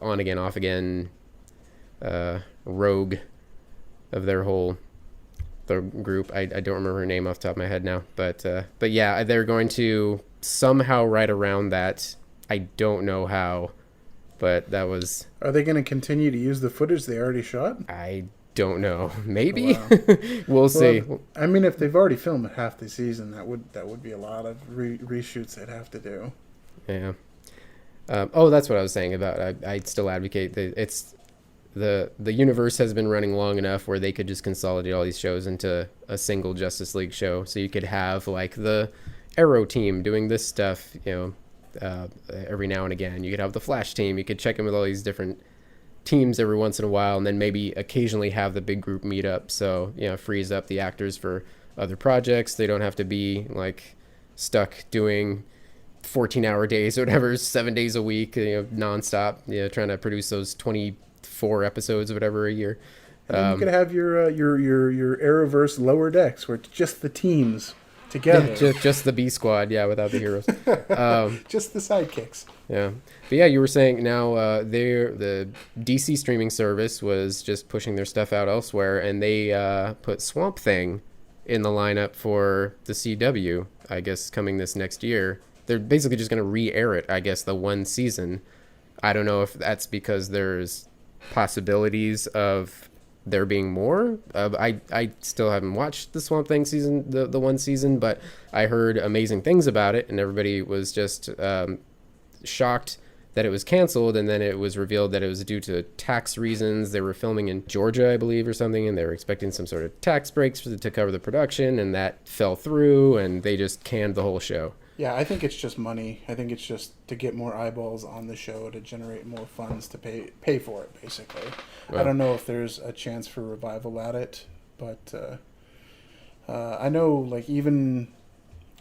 on again, off again rogue of the group. I don't remember her name off the top of my head now, but yeah, they're going to somehow right around that. I don't know how, but that was. Are they going to continue to use the footage they already shot? I don't know. Maybe. Wow. We'll see. I mean, if they've already filmed half the season, that would be a lot of reshoots they'd have to do. Yeah. That's what I was saying about. I'd still advocate that it's the universe has been running long enough where they could just consolidate all these shows into a single Justice League show. So you could have like the Arrow team doing this stuff, every now and again. You could have the Flash team. You could check in with all these different teams every once in a while, and then maybe occasionally have the big group meet up, so frees up the actors for other projects. They don't have to be like stuck doing 14-hour days or whatever, 7 days a week, nonstop, trying to produce those 24 episodes or whatever a year. And you could have your Arrowverse Lower Decks, where it's just the teams together. just the B squad, without the heroes. Just the sidekicks. Yeah. But yeah, you were saying now the DC streaming service was just pushing their stuff out elsewhere, and they put Swamp Thing in the lineup for the CW, I guess, coming this next year. They're basically just going to re-air it, I guess, the one season. I don't know if that's because there's possibilities of there being more. I still haven't watched the Swamp Thing season, the one season, but I heard amazing things about it, and everybody was just shocked that it was canceled, and then it was revealed that it was due to tax reasons. They were filming in Georgia, I believe, or something, and they were expecting some sort of tax breaks to cover the production, and that fell through, and they just canned the whole show. Yeah, I think it's just money. I think it's just to get more eyeballs on the show to generate more funds to pay for it, basically. Well, I don't know if there's a chance for revival at it, but I know, like, even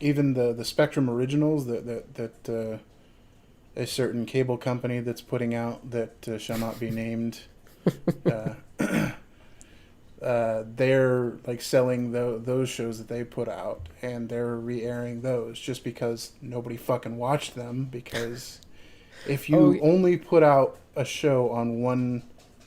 the Spectrum originals that a certain cable company that's putting out that shall not be named, they're like selling those shows that they put out, and they're re-airing those just because nobody fucking watched them. Because if you only put out a show on one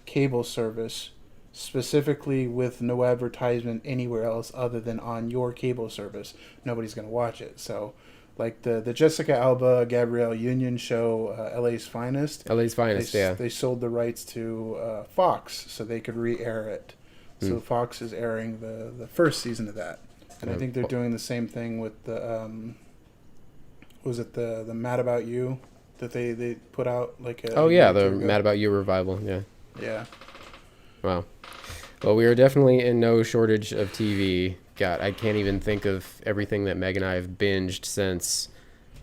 cable service, specifically with no advertisement anywhere else other than on your cable service, nobody's going to watch it. So like the Jessica Alba Gabrielle Union show, LA's Finest. They sold the rights to Fox so they could re-air it. So Fox is airing the first season of that, and I think they're doing the same thing with the was it the Mad About You that they put out like a the Mad About You revival. Yeah. Wow. Well, we are definitely in no shortage of TV. God, I can't even think of everything that Meg and I have binged since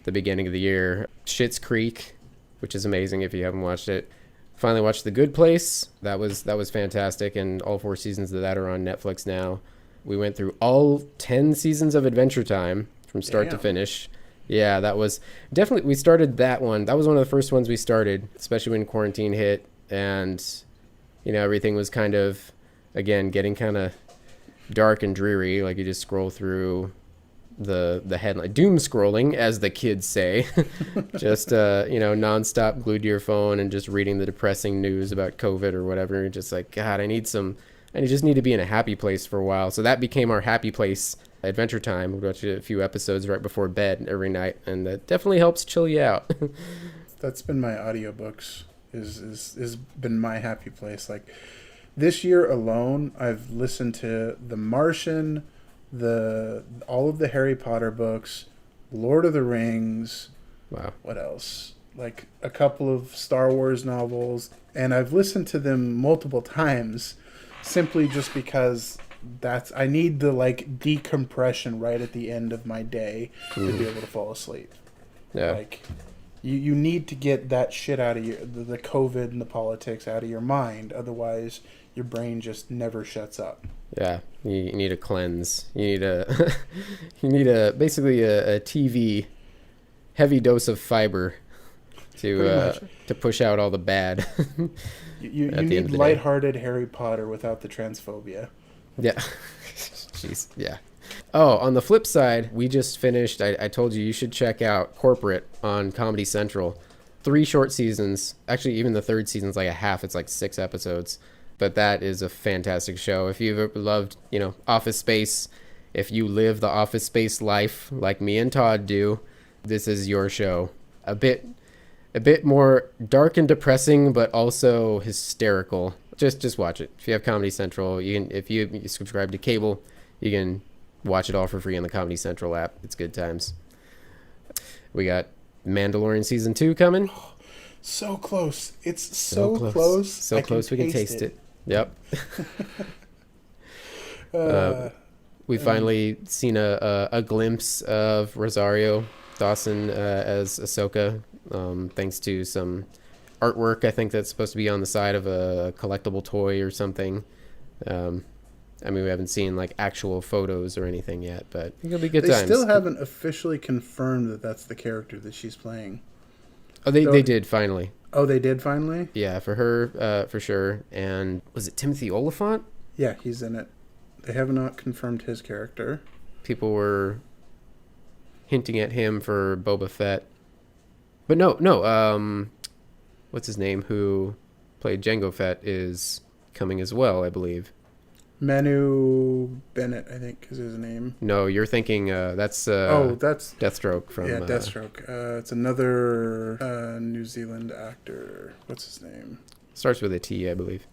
the beginning of the year. Schitt's Creek, which is amazing if you haven't watched it. Finally watched The Good Place. That was fantastic, and all 4 seasons of that are on Netflix now. We went through all 10 seasons of Adventure Time from start to finish. Yeah, that was definitely, we started that one. That was one of the first ones we started, especially when quarantine hit, and everything was kind of, again, getting kind of dark and dreary. Like, you just scroll through the headline, doom scrolling, as the kids say. Just nonstop glued to your phone and just reading the depressing news about COVID or whatever. You're just like, God, I just need to be in a happy place for a while. So that became our happy place, Adventure Time. We'd watch a few episodes right before bed every night, and that definitely helps chill you out. That's been my audiobooks. Is been my happy place. Like, this year alone, I've listened to The Martian, all of the Harry Potter books, Lord of the Rings. Wow. What else? Like a couple of Star Wars novels, and I've listened to them multiple times, simply just because I need the decompression right at the end of my day to be able to fall asleep. Yeah. Like, you need to get that shit out of the COVID and the politics out of your mind. Otherwise, your brain just never shuts up. Yeah, you need a cleanse. You need basically a TV heavy dose of fiber to push out all the bad. you need lighthearted Harry Potter without the transphobia. Yeah. Jeez. Yeah. Oh, on the flip side, we just finished, I told you should check out Corporate on Comedy Central. 3 short seasons. Actually, even the 3rd season's like a half. It's like 6 episodes. But that is a fantastic show. If you've ever loved, Office Space, if you live the Office Space life like me and Todd do, this is your show. A bit more dark and depressing, but also hysterical. Just watch it. If you have Comedy Central, if you subscribe to cable, you can watch it all for free on the Comedy Central app. It's good times. We got Mandalorian season 2 coming. So close. It's so close. So close we can taste it. Yep. We finally seen a glimpse of Rosario Dawson as Ahsoka, thanks to some artwork, I think, that's supposed to be on the side of a collectible toy or something. We haven't seen actual photos or anything yet, but it'll be good times. They still haven't officially confirmed that that's the character that she's playing. Oh, they did finally. Oh, they did finally? Yeah, for her, for sure. And was it Timothy Olyphant? Yeah, he's in it. They have not confirmed his character. People were hinting at him for Boba Fett. But no, what's his name, who played Jango Fett, is coming as well, I believe. Manu Bennett, I think, is his name. No, you're thinking that's that's Deathstroke from Deathstroke. It's another New Zealand actor. What's his name? Starts with a T, I believe.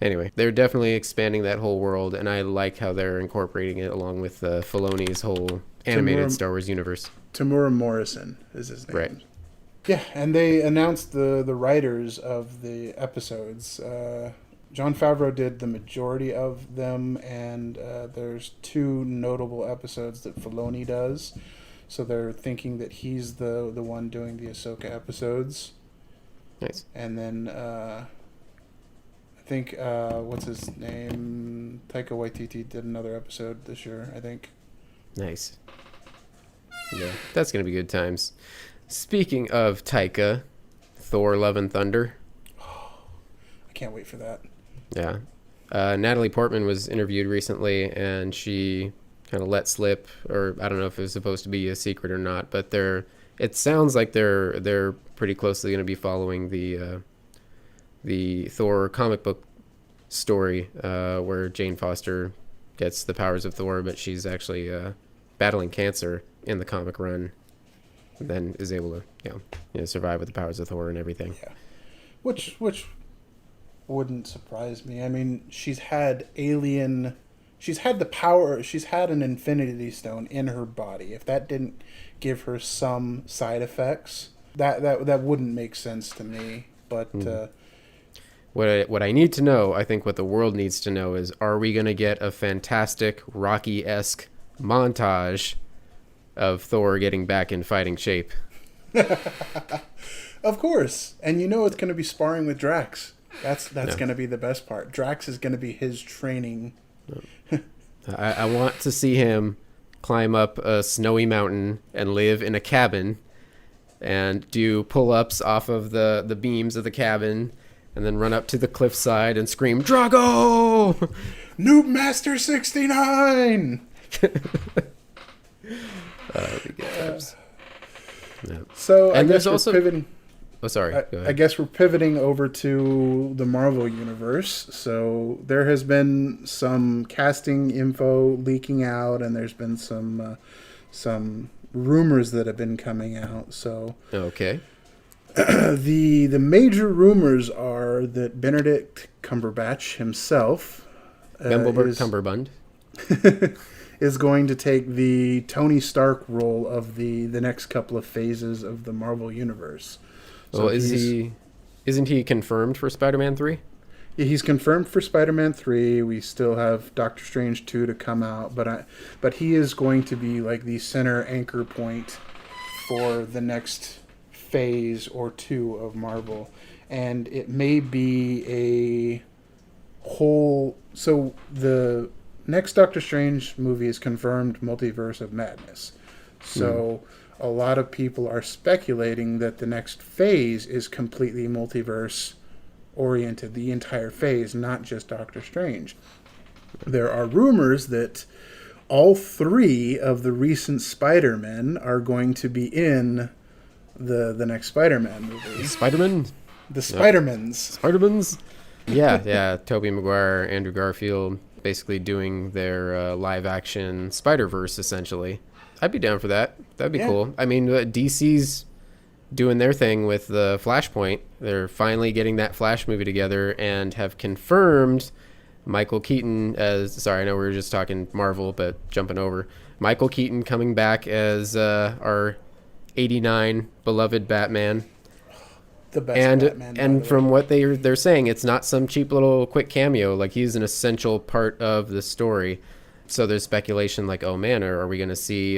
Anyway, they're definitely expanding that whole world, and I like how they're incorporating it along with Filoni's whole animated Star Wars universe. Tamura Morrison is his name. Right. Yeah, and they announced the writers of the episodes. Jon Favreau did the majority of them, and there's 2 notable episodes that Filoni does. So they're thinking that he's the one doing the Ahsoka episodes. Nice. And then I think, what's his name? Taika Waititi did another episode this year, I think. Nice. Yeah, that's going to be good times. Speaking of Taika, Thor Love and Thunder. I can't wait for that. Yeah. Natalie Portman was interviewed recently, and she kind of let slip, or I don't know if it was supposed to be a secret or not, but it sounds like they're pretty closely going to be following the Thor comic book story, where Jane Foster gets the powers of Thor, but she's actually battling cancer in the comic run, and then is able to survive with the powers of Thor and everything. Yeah, which wouldn't surprise me. I mean, she's had the power, she's had an Infinity Stone in her body. If that didn't give her some side effects, that wouldn't make sense to me. But What I need to know, I think what the world needs to know is, are we going to get a fantastic Rocky-esque montage of Thor getting back in fighting shape? Of course. And it's going to be sparring with Drax. That's going to be the best part. Drax is going to be his training. I want to see him climb up a snowy mountain and live in a cabin and do pull-ups off of the beams of the cabin and then run up to the cliffside and scream, Drago! Noob Master 69! That'd be good times. Yeah. So and I there's guess also we're pivoting. Oh, sorry. Go ahead. I guess we're pivoting over to the Marvel Universe. So there has been some casting info leaking out, and there's been some rumors that have been coming out. So okay. The major rumors are that Benedict Cumberbatch himself Cumberbund is going to take the Tony Stark role of the next couple of phases of the Marvel Universe. So well, isn't he confirmed for Spider-Man 3? Yeah, he's confirmed for Spider-Man 3. We still have Doctor Strange 2 to come out, but he is going to be like the center anchor point for the next phase or two of Marvel. And it may be a whole... So the next Doctor Strange movie is confirmed Multiverse of Madness. So... A lot of people are speculating that the next phase is completely multiverse oriented, the entire phase, not just Doctor Strange. There are rumors that all three of the recent Spider-Men are going to be in the next Spider-Man movie. Spider-Man? The Spider-Mans. Spider-Mans? Yeah. Tobey Maguire, Andrew Garfield, basically doing their live-action Spider-Verse, essentially. I'd be down for that. That'd be cool. I mean, DC's doing their thing with the Flashpoint. They're finally getting that Flash movie together and have confirmed Michael Keaton as... Sorry, I know we were just talking Marvel, but jumping over. Michael Keaton coming back as our 89 beloved Batman. The best Batman. And from what they're saying, it's not some cheap little quick cameo. Like, he's an essential part of the story. So there's speculation like, oh man, are we going to see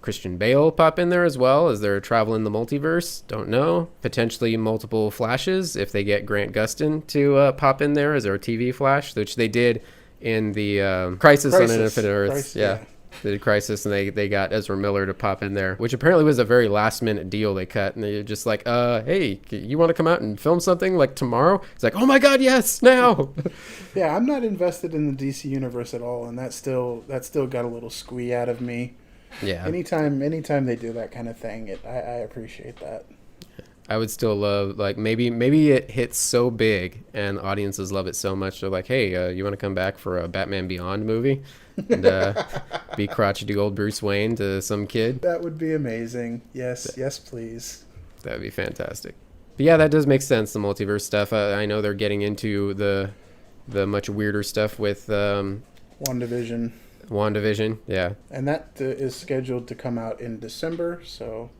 Christian Bale pop in there as well? Is there a travel in the multiverse? Don't know. Potentially multiple Flashes if they get Grant Gustin to pop in there as our TV Flash, which they did in the Crisis on Infinite Earths. Yeah. They did Crisis, and they got Ezra Miller to pop in there, which apparently was a very last-minute deal they cut. And they're just like, hey, you want to come out and film something like tomorrow? It's like, oh my God, yes, now! Yeah, I'm not invested in the DC universe at all, and that still got a little squee out of me. Yeah. Anytime they do that kind of thing, I appreciate that. I would still love, like, maybe it hits so big and audiences love it so much, they're like, hey, you want to come back for a Batman Beyond movie? And be crotchety old Bruce Wayne to some kid? That would be amazing. Yes, please. That would be fantastic. But yeah, that does make sense, the multiverse stuff. I know they're getting into the much weirder stuff with... WandaVision, yeah. And that is scheduled to come out in December, so...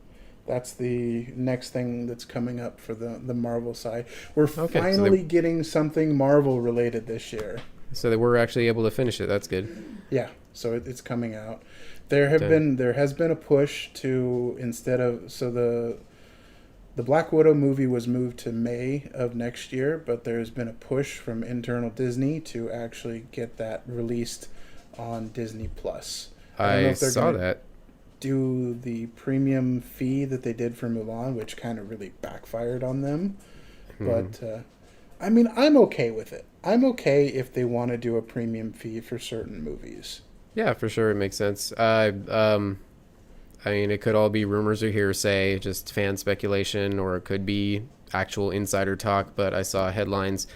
That's the next thing that's coming up for the Marvel side. We're finally getting something Marvel related this year. So they were actually able to finish it. That's good. Yeah, so it's coming out. There has been a push to the Black Widow movie was moved to May of next year, but there's been a push from internal Disney to actually get that released on Disney Plus. I saw that. Do the premium fee that they did for Mulan, which kind of really backfired on them. But, I mean, I'm okay with it. I'm okay if they want to do a premium fee for certain movies. Yeah, for sure. It makes sense. I mean, it could all be rumors or hearsay, just fan speculation, or it could be actual insider talk. But I saw headlines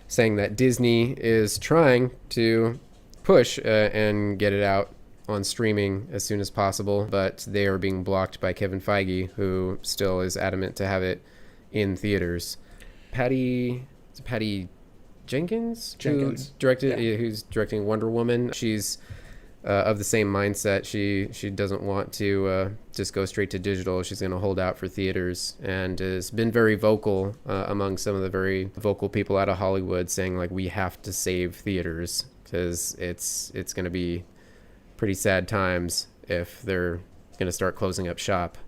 saying that Disney is trying to push and get it out on streaming as soon as possible, but they are being blocked by Kevin Feige, who still is adamant to have it in theaters. Patty Jenkins? Who's directing Wonder Woman. She's of the same mindset. She doesn't want to just go straight to digital. She's going to hold out for theaters, and has been very vocal among some of the very vocal people out of Hollywood, saying like, we have to save theaters, because it's going to be pretty sad times if they're going to start closing up shop.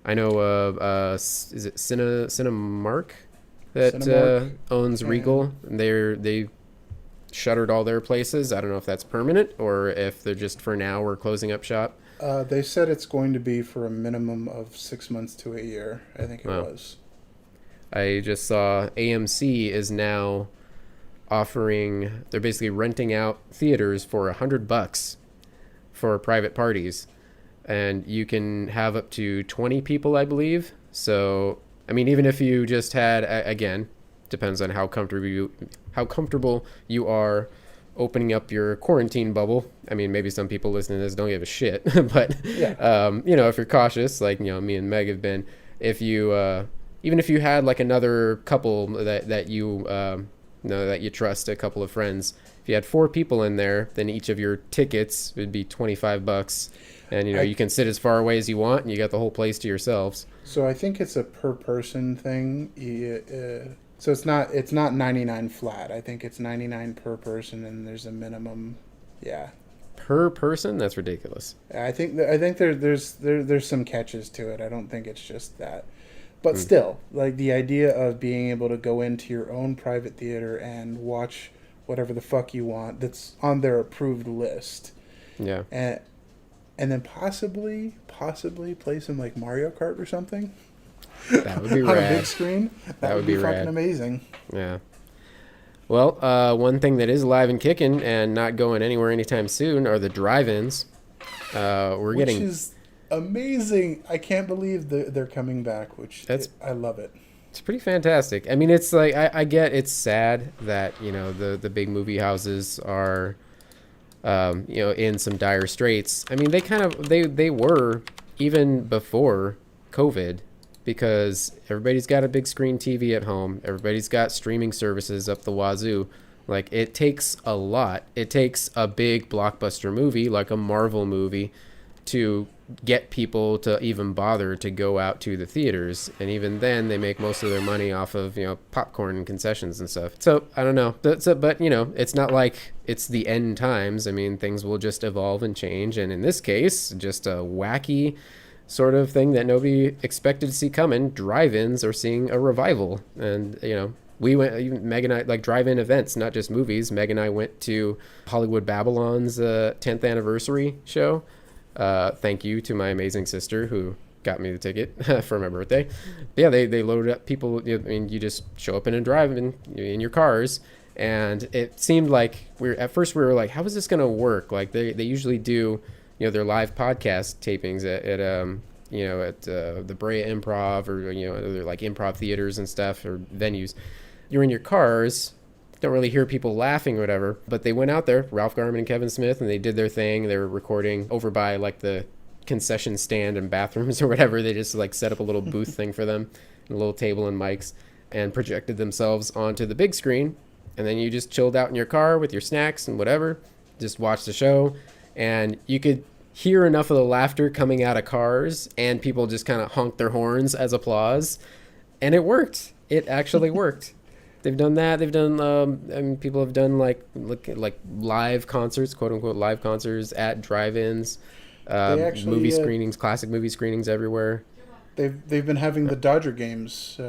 I know is it Cinemark that owns Regal? They shuttered all their places. I don't know if that's permanent or if they're just for now we're closing up shop. They said it's going to be for a minimum of 6 months to a year. I think it was. I just saw AMC is now offering, they're basically renting out theaters for $100 for private parties, and you can have up to 20 people, I believe. So, I mean, even if you just had, again, depends on how comfortable you are opening up your quarantine bubble. I mean, maybe some people listening to this don't give a shit, but yeah. If you're cautious, like me and Meg have been, if you even if you had like another couple that you that you trust, a couple of friends, if you had 4 people in there, then each of your tickets would be $25, and you can sit as far away as you want, and you got the whole place to yourselves. So I think it's a per person thing. So it's not 99 flat. I think it's 99 per person, and there's a minimum. Yeah. Per person? That's ridiculous. I think there's some catches to it. I don't think it's just that. But still, like the idea of being able to go into your own private theater and watch whatever the fuck you want that's on their approved list. Yeah. And then possibly play some like Mario Kart or something. That would be on rad. a big screen. That would be fucking rad. Amazing. Yeah. Well, one thing that is alive and kicking and not going anywhere anytime soon are the drive-ins. Which is amazing. I can't believe they're coming back, I love it. It's pretty fantastic. I mean, it's like, I get it's sad that, the big movie houses are, in some dire straits. I mean, they were even before COVID, because everybody's got a big screen TV at home. Everybody's got streaming services up the wazoo. Like, it takes a lot. It takes a big blockbuster movie, like a Marvel movie, to get people to even bother to go out to the theaters. And even then, they make most of their money off of, popcorn and concessions and stuff. So, I don't know. But, it's not like it's the end times. I mean, things will just evolve and change. And in this case, just a wacky sort of thing that nobody expected to see coming. Drive-ins are seeing a revival. And, we went, Meg and I, like drive-in events, not just movies. Meg and I went to Hollywood Babylon's 10th anniversary show. Thank you to my amazing sister who got me the ticket for my birthday. But yeah, they loaded up people. You just show up in a drive-in in your cars. And it seemed like at first we were like, how is this going to work? Like they usually do, their live podcast tapings at the Brea Improv or, other like improv theaters and stuff or venues. You're in your cars, don't really hear people laughing or whatever, but they went out there, Ralph Garman and Kevin Smith, and they did their thing. They were recording over by like the concession stand and bathrooms or whatever. They just like set up a little booth thing for them, a little table and mics, and projected themselves onto the big screen. And then you just chilled out in your car with your snacks and whatever, just watched the show. And you could hear enough of the laughter coming out of cars, and people just kind of honked their horns as applause. And it worked. It actually worked. They've done that. They've done, people have done like live concerts, quote unquote, live concerts at drive-ins, movie screenings, classic movie screenings everywhere. They've been having the Dodger games.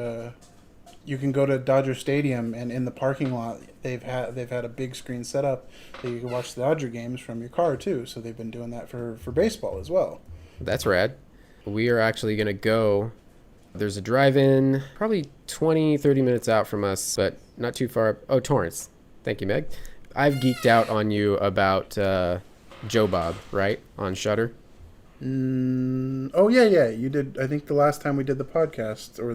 You can go to Dodger Stadium, and in the parking lot, they've had a big screen set up that you can watch the Dodger games from your car too. So they've been doing that for baseball as well. That's rad. We are actually going to go. There's a drive-in probably 20, 30 minutes out from us, but not too far. Oh, Torrance. Thank you, Meg. I've geeked out on you about Joe Bob, right? On Shudder. Oh, yeah. You did. I think the last time we did the podcast or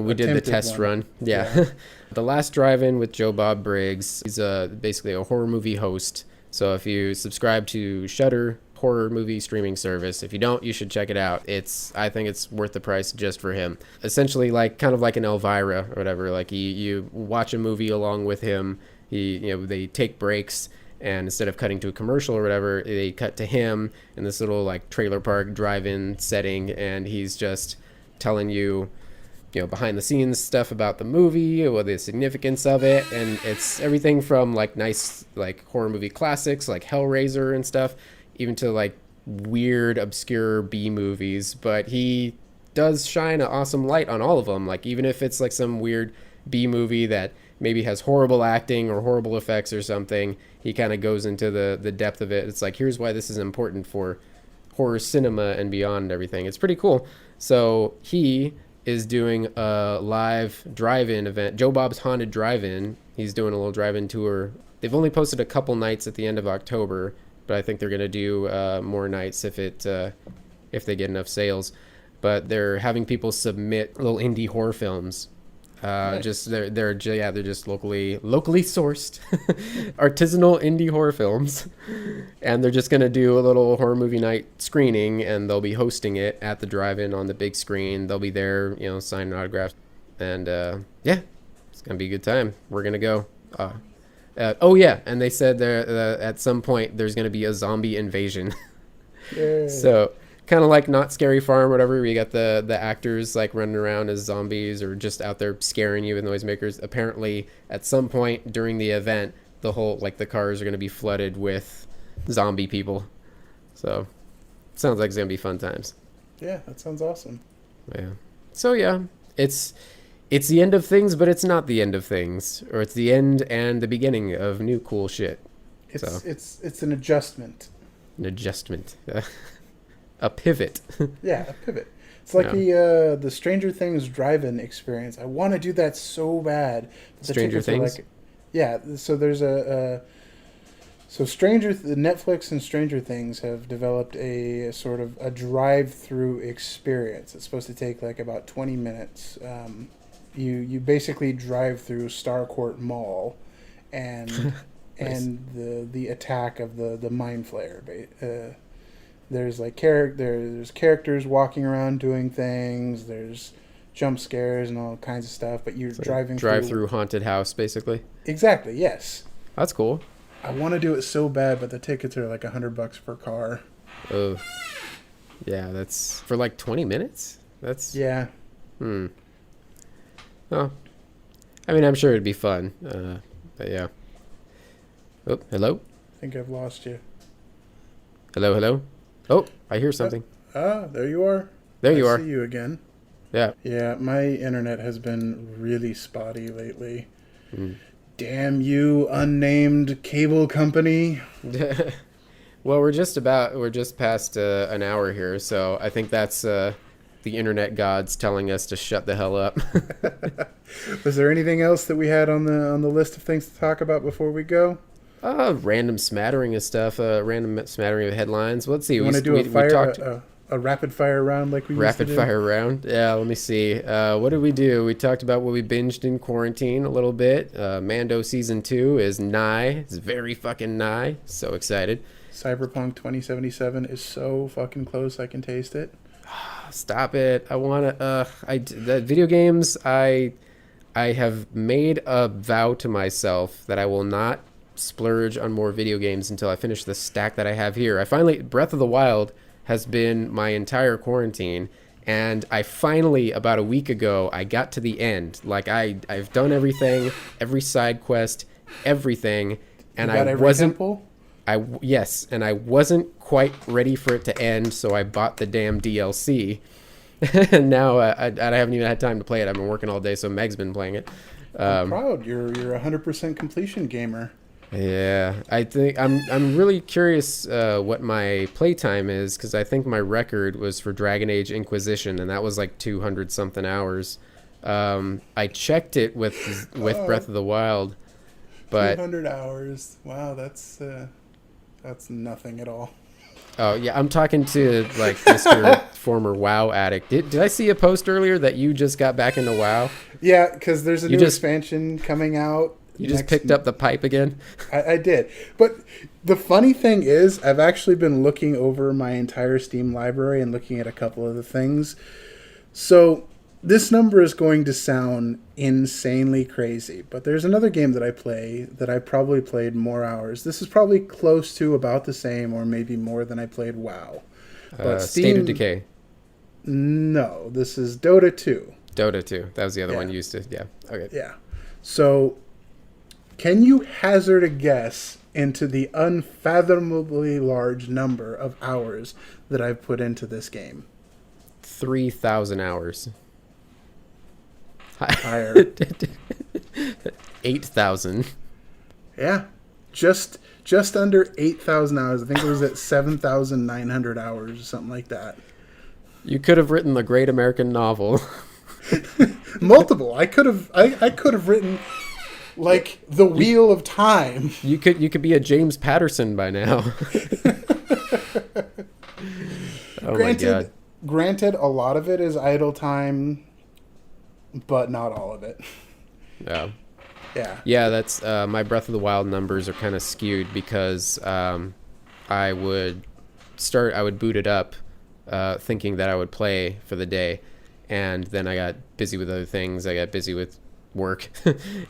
we did the test run. Yeah. The last drive-in with Joe Bob Briggs. He's basically a horror movie host. So if you subscribe to Shudder horror movie streaming service, if you don't, you should check it out. I think it's worth the price just for him. Essentially, kind of like an Elvira or whatever. Like you watch a movie along with him. They take breaks, And instead of cutting to a commercial or whatever, they cut to him in this little like trailer park drive-in setting, and he's just telling you, behind the scenes stuff about the movie, or the significance of it. And it's everything from like nice like horror movie classics like Hellraiser and stuff, even to like weird obscure B movies. But he does shine an awesome light on all of them. Like even if it's like some weird B movie that maybe has horrible acting or horrible effects or something, he kind of goes into the depth of it. It's like, here's why this is important for horror cinema and beyond and everything. It's pretty cool. So he is doing a live drive-in event, Joe Bob's Haunted Drive-In. He's doing a little drive-in tour. They've only posted a couple nights at the end of October, but I think they're going to do more nights if they get enough sales. But they're having people submit little indie horror films. Nice. Just they're just locally sourced artisanal indie horror films, and they're just gonna do a little horror movie night screening, and they'll be hosting it at the drive-in on the big screen. They'll be there, signing autographs, and it's gonna be a good time. We're gonna go. And they said there at some point there's gonna be a zombie invasion. So kind of like Not Scary Farm or whatever, where you got the actors like running around as zombies or just out there scaring you with noisemakers. Apparently at some point during the event, the whole like the cars are going to be flooded with zombie people. So sounds like it's going to be fun times. Yeah, that sounds awesome. Yeah. So yeah, it's the end of things, but it's not the end of things, or it's the end and the beginning of new cool shit. It's an adjustment. An adjustment. A pivot. Yeah, a pivot. It's like the Stranger Things drive-in experience. I want to do that so bad. Stranger Things? So there's Netflix and Stranger Things have developed a sort of a drive-through experience. It's supposed to take like about 20 minutes. You basically drive through Starcourt Mall and nice. And the attack of the Mind Flayer. There's like there's characters walking around doing things. There's jump scares and all kinds of stuff. But you're driving through haunted house, basically. Exactly. Yes. That's cool. I want to do it so bad, but the tickets are like $100 per car. Oh. Yeah, that's for like 20 minutes. That's yeah. Oh, I mean, I'm sure it'd be fun. But yeah. Oh, hello. I think I've lost you. Hello. Oh, I hear something. There you are. There you are. I see you again. Yeah. Yeah, my internet has been really spotty lately. Damn you, unnamed cable company. Well, we're just past an hour here, so I think that's the internet gods telling us to shut the hell up. Was there anything else that we had on the list of things to talk about before we go? Random smattering of stuff, random smattering of headlines. Let's see. You want to do a rapid fire round like we used to do? Rapid fire round? Yeah, let me see. What did we do? We talked about what we binged in quarantine a little bit. Mando Season 2 is nigh. It's very fucking nigh. So excited. Cyberpunk 2077 is so fucking close I can taste it. Stop it. I want to... the video games, I have made a vow to myself that I will not splurge on more video games until I finish the stack that I have here. Breath of the Wild has been my entire quarantine, and I finally, about a week ago, I got to the end. Like I've done everything, every side quest, everything, and I wasn't. Yes, and I wasn't quite ready for it to end, so I bought the damn DLC. And now I haven't even had time to play it. I've been working all day, so Meg's been playing it. I'm proud. You're 100% completion gamer. Yeah, I think I'm really curious what my playtime is, because I think my record was for Dragon Age Inquisition, and that was like 200 something hours. I checked it with Breath of the Wild, but 200 hours. Wow, that's nothing at all. Oh yeah, I'm talking to like Mr. former WoW addict. Did I see a post earlier that you just got back into WoW? Yeah, because there's a new expansion coming out. You just picked up the pipe again? I did. But the funny thing is, I've actually been looking over my entire Steam library and looking at a couple of the things. So This number is going to sound insanely crazy, but there's another game that I play that I probably played more hours. This is probably close to about the same, or maybe more than I played WoW. But State of Decay. No, this is Dota 2. Dota 2. That was the other one you used to. Yeah. Okay. Yeah. So, can you hazard a guess into the unfathomably large number of hours that I've put into this game? 3,000 hours. Higher. 8,000. Yeah. Just under 8,000 hours. I think it was at 7,900 hours or something like that. You could have written the great American novel. Multiple. I could have written like The Wheel of Time. You could be a James Patterson by now. Oh my god. Granted, a lot of it is idle time, but not all of it. Yeah. Yeah. Yeah, that's my Breath of the Wild numbers are kind of skewed because I would boot it up thinking that I would play for the day, and then I got busy with other things. I got busy with work,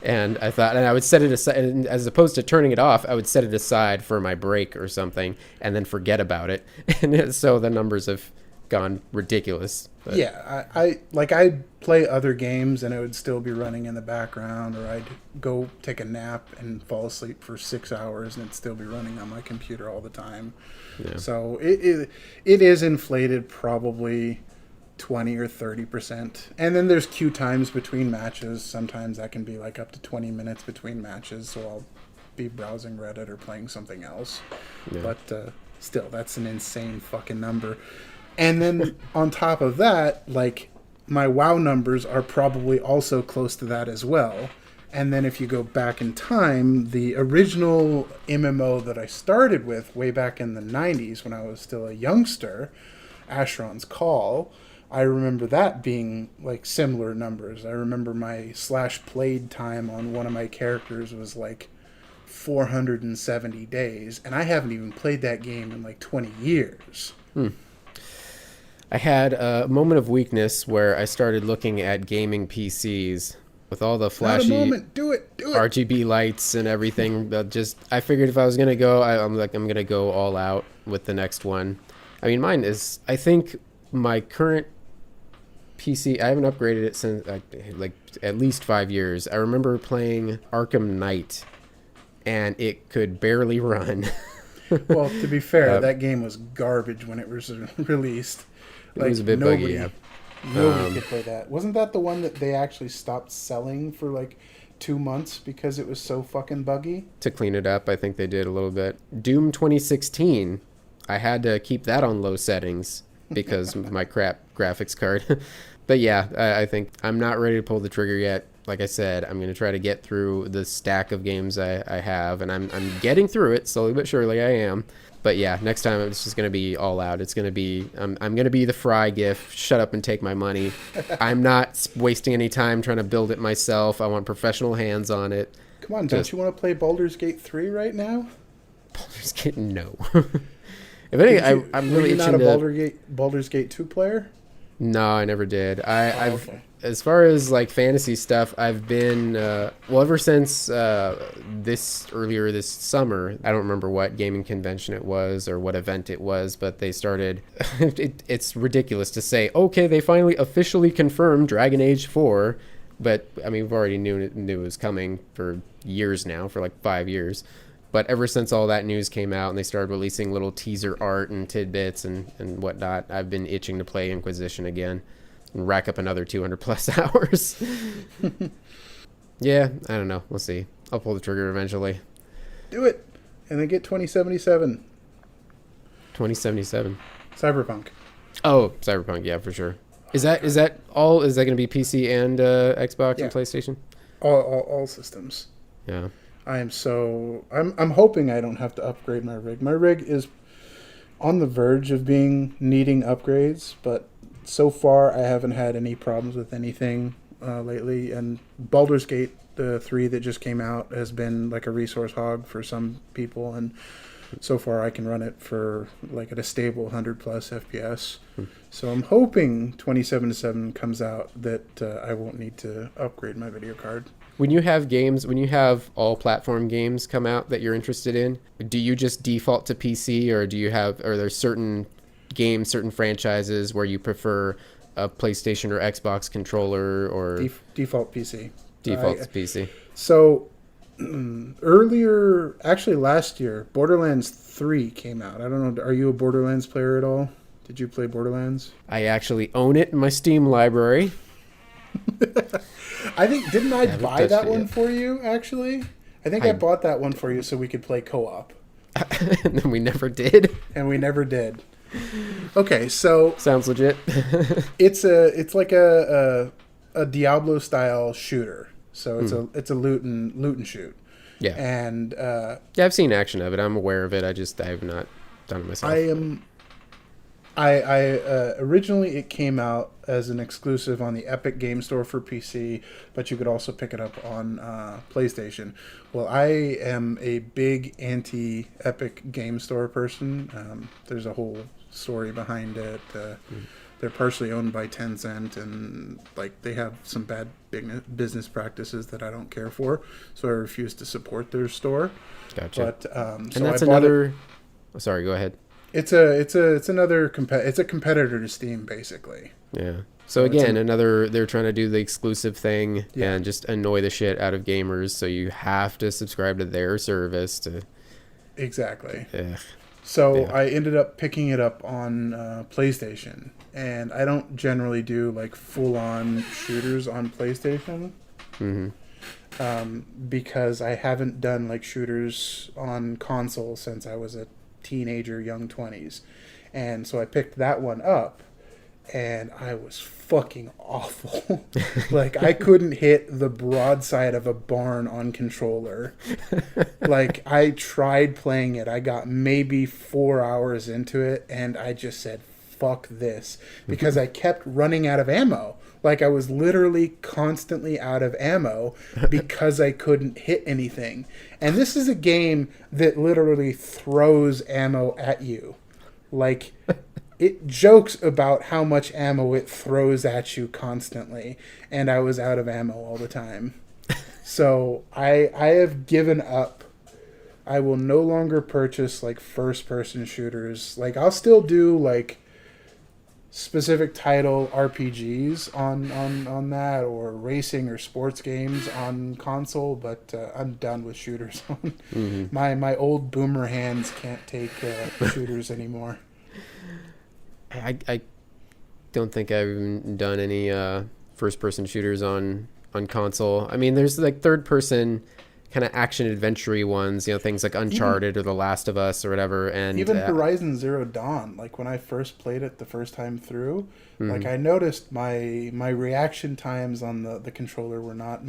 and I thought, and I would set it aside, and as opposed to turning it off, I would set it aside for my break or something, and then forget about it, and so the numbers have gone ridiculous. But. Yeah, I'd play other games and it would still be running in the background, or I'd go take a nap and fall asleep for 6 hours and it'd still be running on my computer all the time. Yeah. So it is inflated probably 20 or 30%. And then there's queue times between matches. Sometimes that can be like up to 20 minutes between matches, so I'll be browsing Reddit or playing something else. Yeah. But still, that's an insane fucking number. And then on top of that, like, my WoW numbers are probably also close to that as well. And then if you go back in time, the original MMO that I started with way back in the 90s when I was still a youngster, Asheron's Call, I remember that being like similar numbers. I remember my /played time on one of my characters was like 470 days. And I haven't even played that game in like 20 years. I had a moment of weakness where I started looking at gaming PCs with all the flashy Do it. RGB lights and everything. I figured if I was gonna go, I'm gonna go all out with the next one. I mean, mine is. I think my current PC, I haven't upgraded it since like at least 5 years. I remember playing Arkham Knight, and it could barely run. Well, to be fair, that game was garbage when it was released. It was a bit buggy, yeah. Nobody could play that. Wasn't that the one that they actually stopped selling for like 2 months because it was so fucking buggy? To clean it up, I think they did a little bit. Doom 2016, I had to keep that on low settings because of my crap graphics card. But yeah, I think I'm not ready to pull the trigger yet. Like I said, I'm going to try to get through the stack of games I have, and I'm getting through it slowly but surely. I am. But yeah, next time it's just going to be all out. It's going to be, I'm going to be the Fry gif, shut up and take my money. I'm not wasting any time trying to build it myself. I want professional hands on it. Come on, don't you want to play Baldur's Gate 3 right now? Baldur's Gate, no. If anything, I'm really itching not a Baldur's Gate 2 player? No, I never did. Okay. As far as like fantasy stuff, I've been ever since earlier this summer. I don't remember what gaming convention it was or what event it was, but they started. It's ridiculous to say, okay, they finally officially confirmed Dragon Age 4, but I mean, we've already knew it was coming for years now, for like 5 years. But ever since all that news came out and they started releasing little teaser art and tidbits and whatnot, I've been itching to play Inquisition again and rack up another 200 plus hours. Yeah, I don't know. We'll see. I'll pull the trigger eventually. Do it. And then get 2077. 2077. Cyberpunk. Oh, Cyberpunk. Yeah, for sure. Is that all? Is that going to be PC and Xbox and PlayStation? All systems. Yeah. I'm hoping I don't have to upgrade my rig. My rig is on the verge of needing upgrades, but so far I haven't had any problems with anything lately. And Baldur's Gate, the 3 that just came out, has been like a resource hog for some people, and so far I can run it for like at a stable 100 plus FPS. So I'm hoping 27-7 comes out that I won't need to upgrade my video card. When you have all platform games come out that you're interested in, do you just default to PC, or are there certain games, certain franchises where you prefer a PlayStation or Xbox controller, or default PC? Default to PC. So earlier, actually last year, Borderlands 3 came out. I don't know, are you a Borderlands player at all? Did you play Borderlands? I actually own it in my Steam library. I think, didn't I buy that one for you, actually? I think I bought that one for you so we could play co-op. And then we never did. Okay, so... Sounds legit. it's like a Diablo style shooter. So it's a loot and shoot. Yeah. And yeah, I've seen action of it. I'm aware of it. I have not done it myself. Originally it came out as an exclusive on the Epic Game Store for PC, but you could also pick it up on PlayStation. Well, I am a big anti-Epic Game Store person. There's a whole story behind it. They're partially owned by Tencent, and like they have some bad business practices that I don't care for, so I refuse to support their store. Gotcha. But and so that's another. Oh, sorry, go ahead. It's another it's a competitor to Steam, basically. Yeah. So again, they're trying to do the exclusive thing and just annoy the shit out of gamers. So you have to subscribe to their service to. Exactly. Ugh. So I ended up picking it up on PlayStation, and I don't generally do like full-on shooters on PlayStation. Because I haven't done like shooters on console since I was a teenager, young 20s. And so I picked that one up, and I was fucking awful. Like, I couldn't hit the broadside of a barn on controller. Like, I tried playing it. I got maybe 4 hours into it, and I just said, fuck this. Because I kept running out of ammo. Like, I was literally constantly out of ammo because I couldn't hit anything. And this is a game that literally throws ammo at you. Like, it jokes about how much ammo it throws at you constantly. And I was out of ammo all the time. So I have given up. I will no longer purchase, like, first-person shooters. Like, I'll still do, like, specific title RPGs on that, or racing or sports games on console, but I'm done with shooters. My old boomer hands can't take shooters anymore. I don't think I've even done any first-person shooters on console. I mean, there's like third-person kind of action adventure-y ones, things like Uncharted or The Last of Us or whatever. And even Horizon Zero Dawn, like when I first played it the first time through, like I noticed my reaction times on the controller were not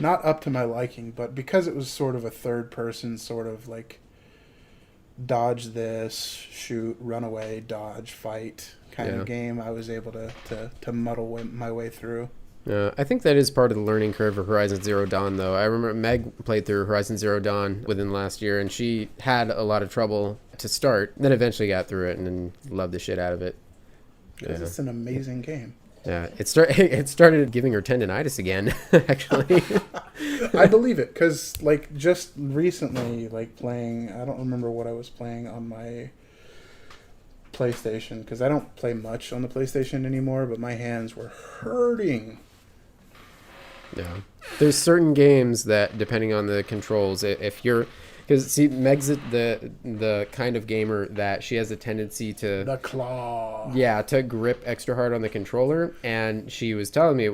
up to my liking, but because it was sort of a third-person sort of like dodge this, shoot, run away, dodge, fight kind of game, I was able to muddle my way through. I think that is part of the learning curve of Horizon Zero Dawn, though. I remember Meg played through Horizon Zero Dawn within last year, and she had a lot of trouble to start, then eventually got through it and then loved the shit out of it. Because it's an amazing game. Yeah, it started giving her tendinitis again, actually. I believe it, because like just recently, like playing, I don't remember what I was playing on my PlayStation, because I don't play much on the PlayStation anymore, but my hands were hurting. Yeah. There's certain games that, depending on the controls, if you're... Because, see, Meg's the kind of gamer that she has a tendency to... The claw. Yeah, to grip extra hard on the controller. And she was telling me,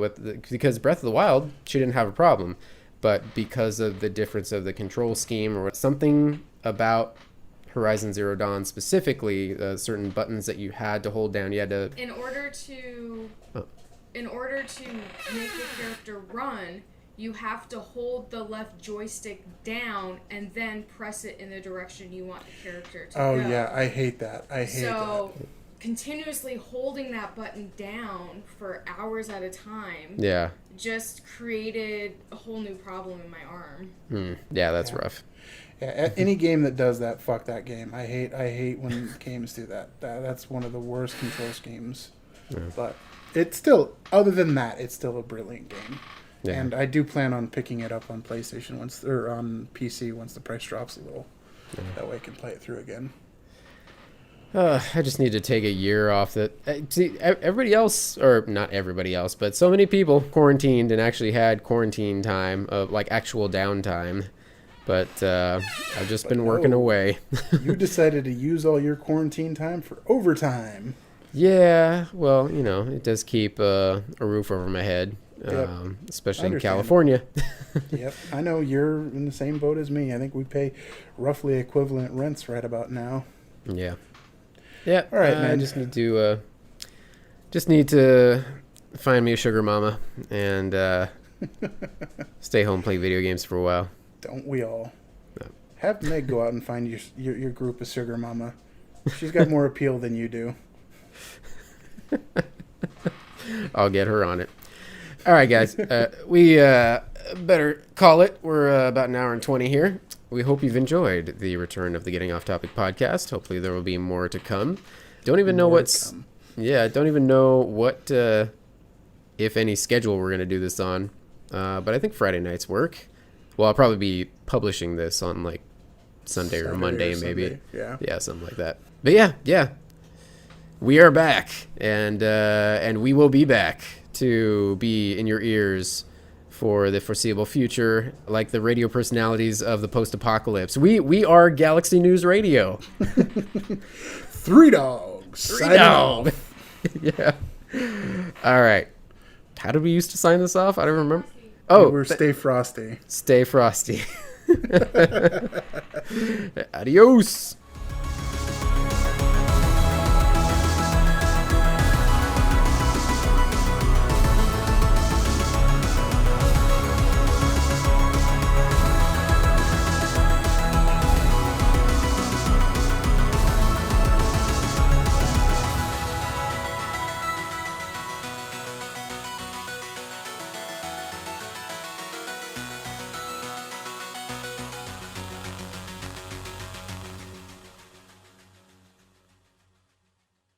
because Breath of the Wild, she didn't have a problem. But because of the difference of the control scheme or something about Horizon Zero Dawn specifically, certain buttons that you had to hold down, you had to... In order to make the character run, you have to hold the left joystick down and then press it in the direction you want the character to go. Oh, yeah, I hate that. So, continuously holding that button down for hours at a time just created a whole new problem in my arm. Yeah, that's rough. Yeah, any game that does that, fuck that game. I hate when games do that. That's one of the worst control schemes. Yeah. But it's still, other than that, it's still a brilliant game. Yeah. And I do plan on picking it up on PlayStation or on PC once the price drops a little. Yeah. That way I can play it through again. I just need to take a year off that. See, everybody else, or not everybody else, but so many people quarantined and actually had quarantine time of like actual downtime. But I've just been working away. You decided to use all your quarantine time for overtime. Yeah, well, it does keep a roof over my head, yep. Especially in California. Yep, I know you're in the same boat as me. I think we pay roughly equivalent rents right about now. Yeah. Yeah, all right, man. I just need to find me a sugar mama and stay home, play video games for a while. Don't we all? No. Have Meg go out and find your group of sugar mama. She's got more appeal than you do. I'll get her on it. All right, guys. We better call it. We're about an hour and 20 here. We hope you've enjoyed the return of the Getting Off Topic podcast. Hopefully there will be more to come. Don't even know don't even know what, if any, schedule we're going to do this on. But I think Friday nights work. Well, I'll probably be publishing this on like Sunday or Monday, maybe. Yeah, something like that. But yeah. We are back, and we will be back to be in your ears for the foreseeable future, like the radio personalities of the post-apocalypse. We are Galaxy News Radio. Three dogs. Yeah. All right. How did we used to sign this off? I don't remember. Oh, we're Stay Frosty. Stay frosty. Adios.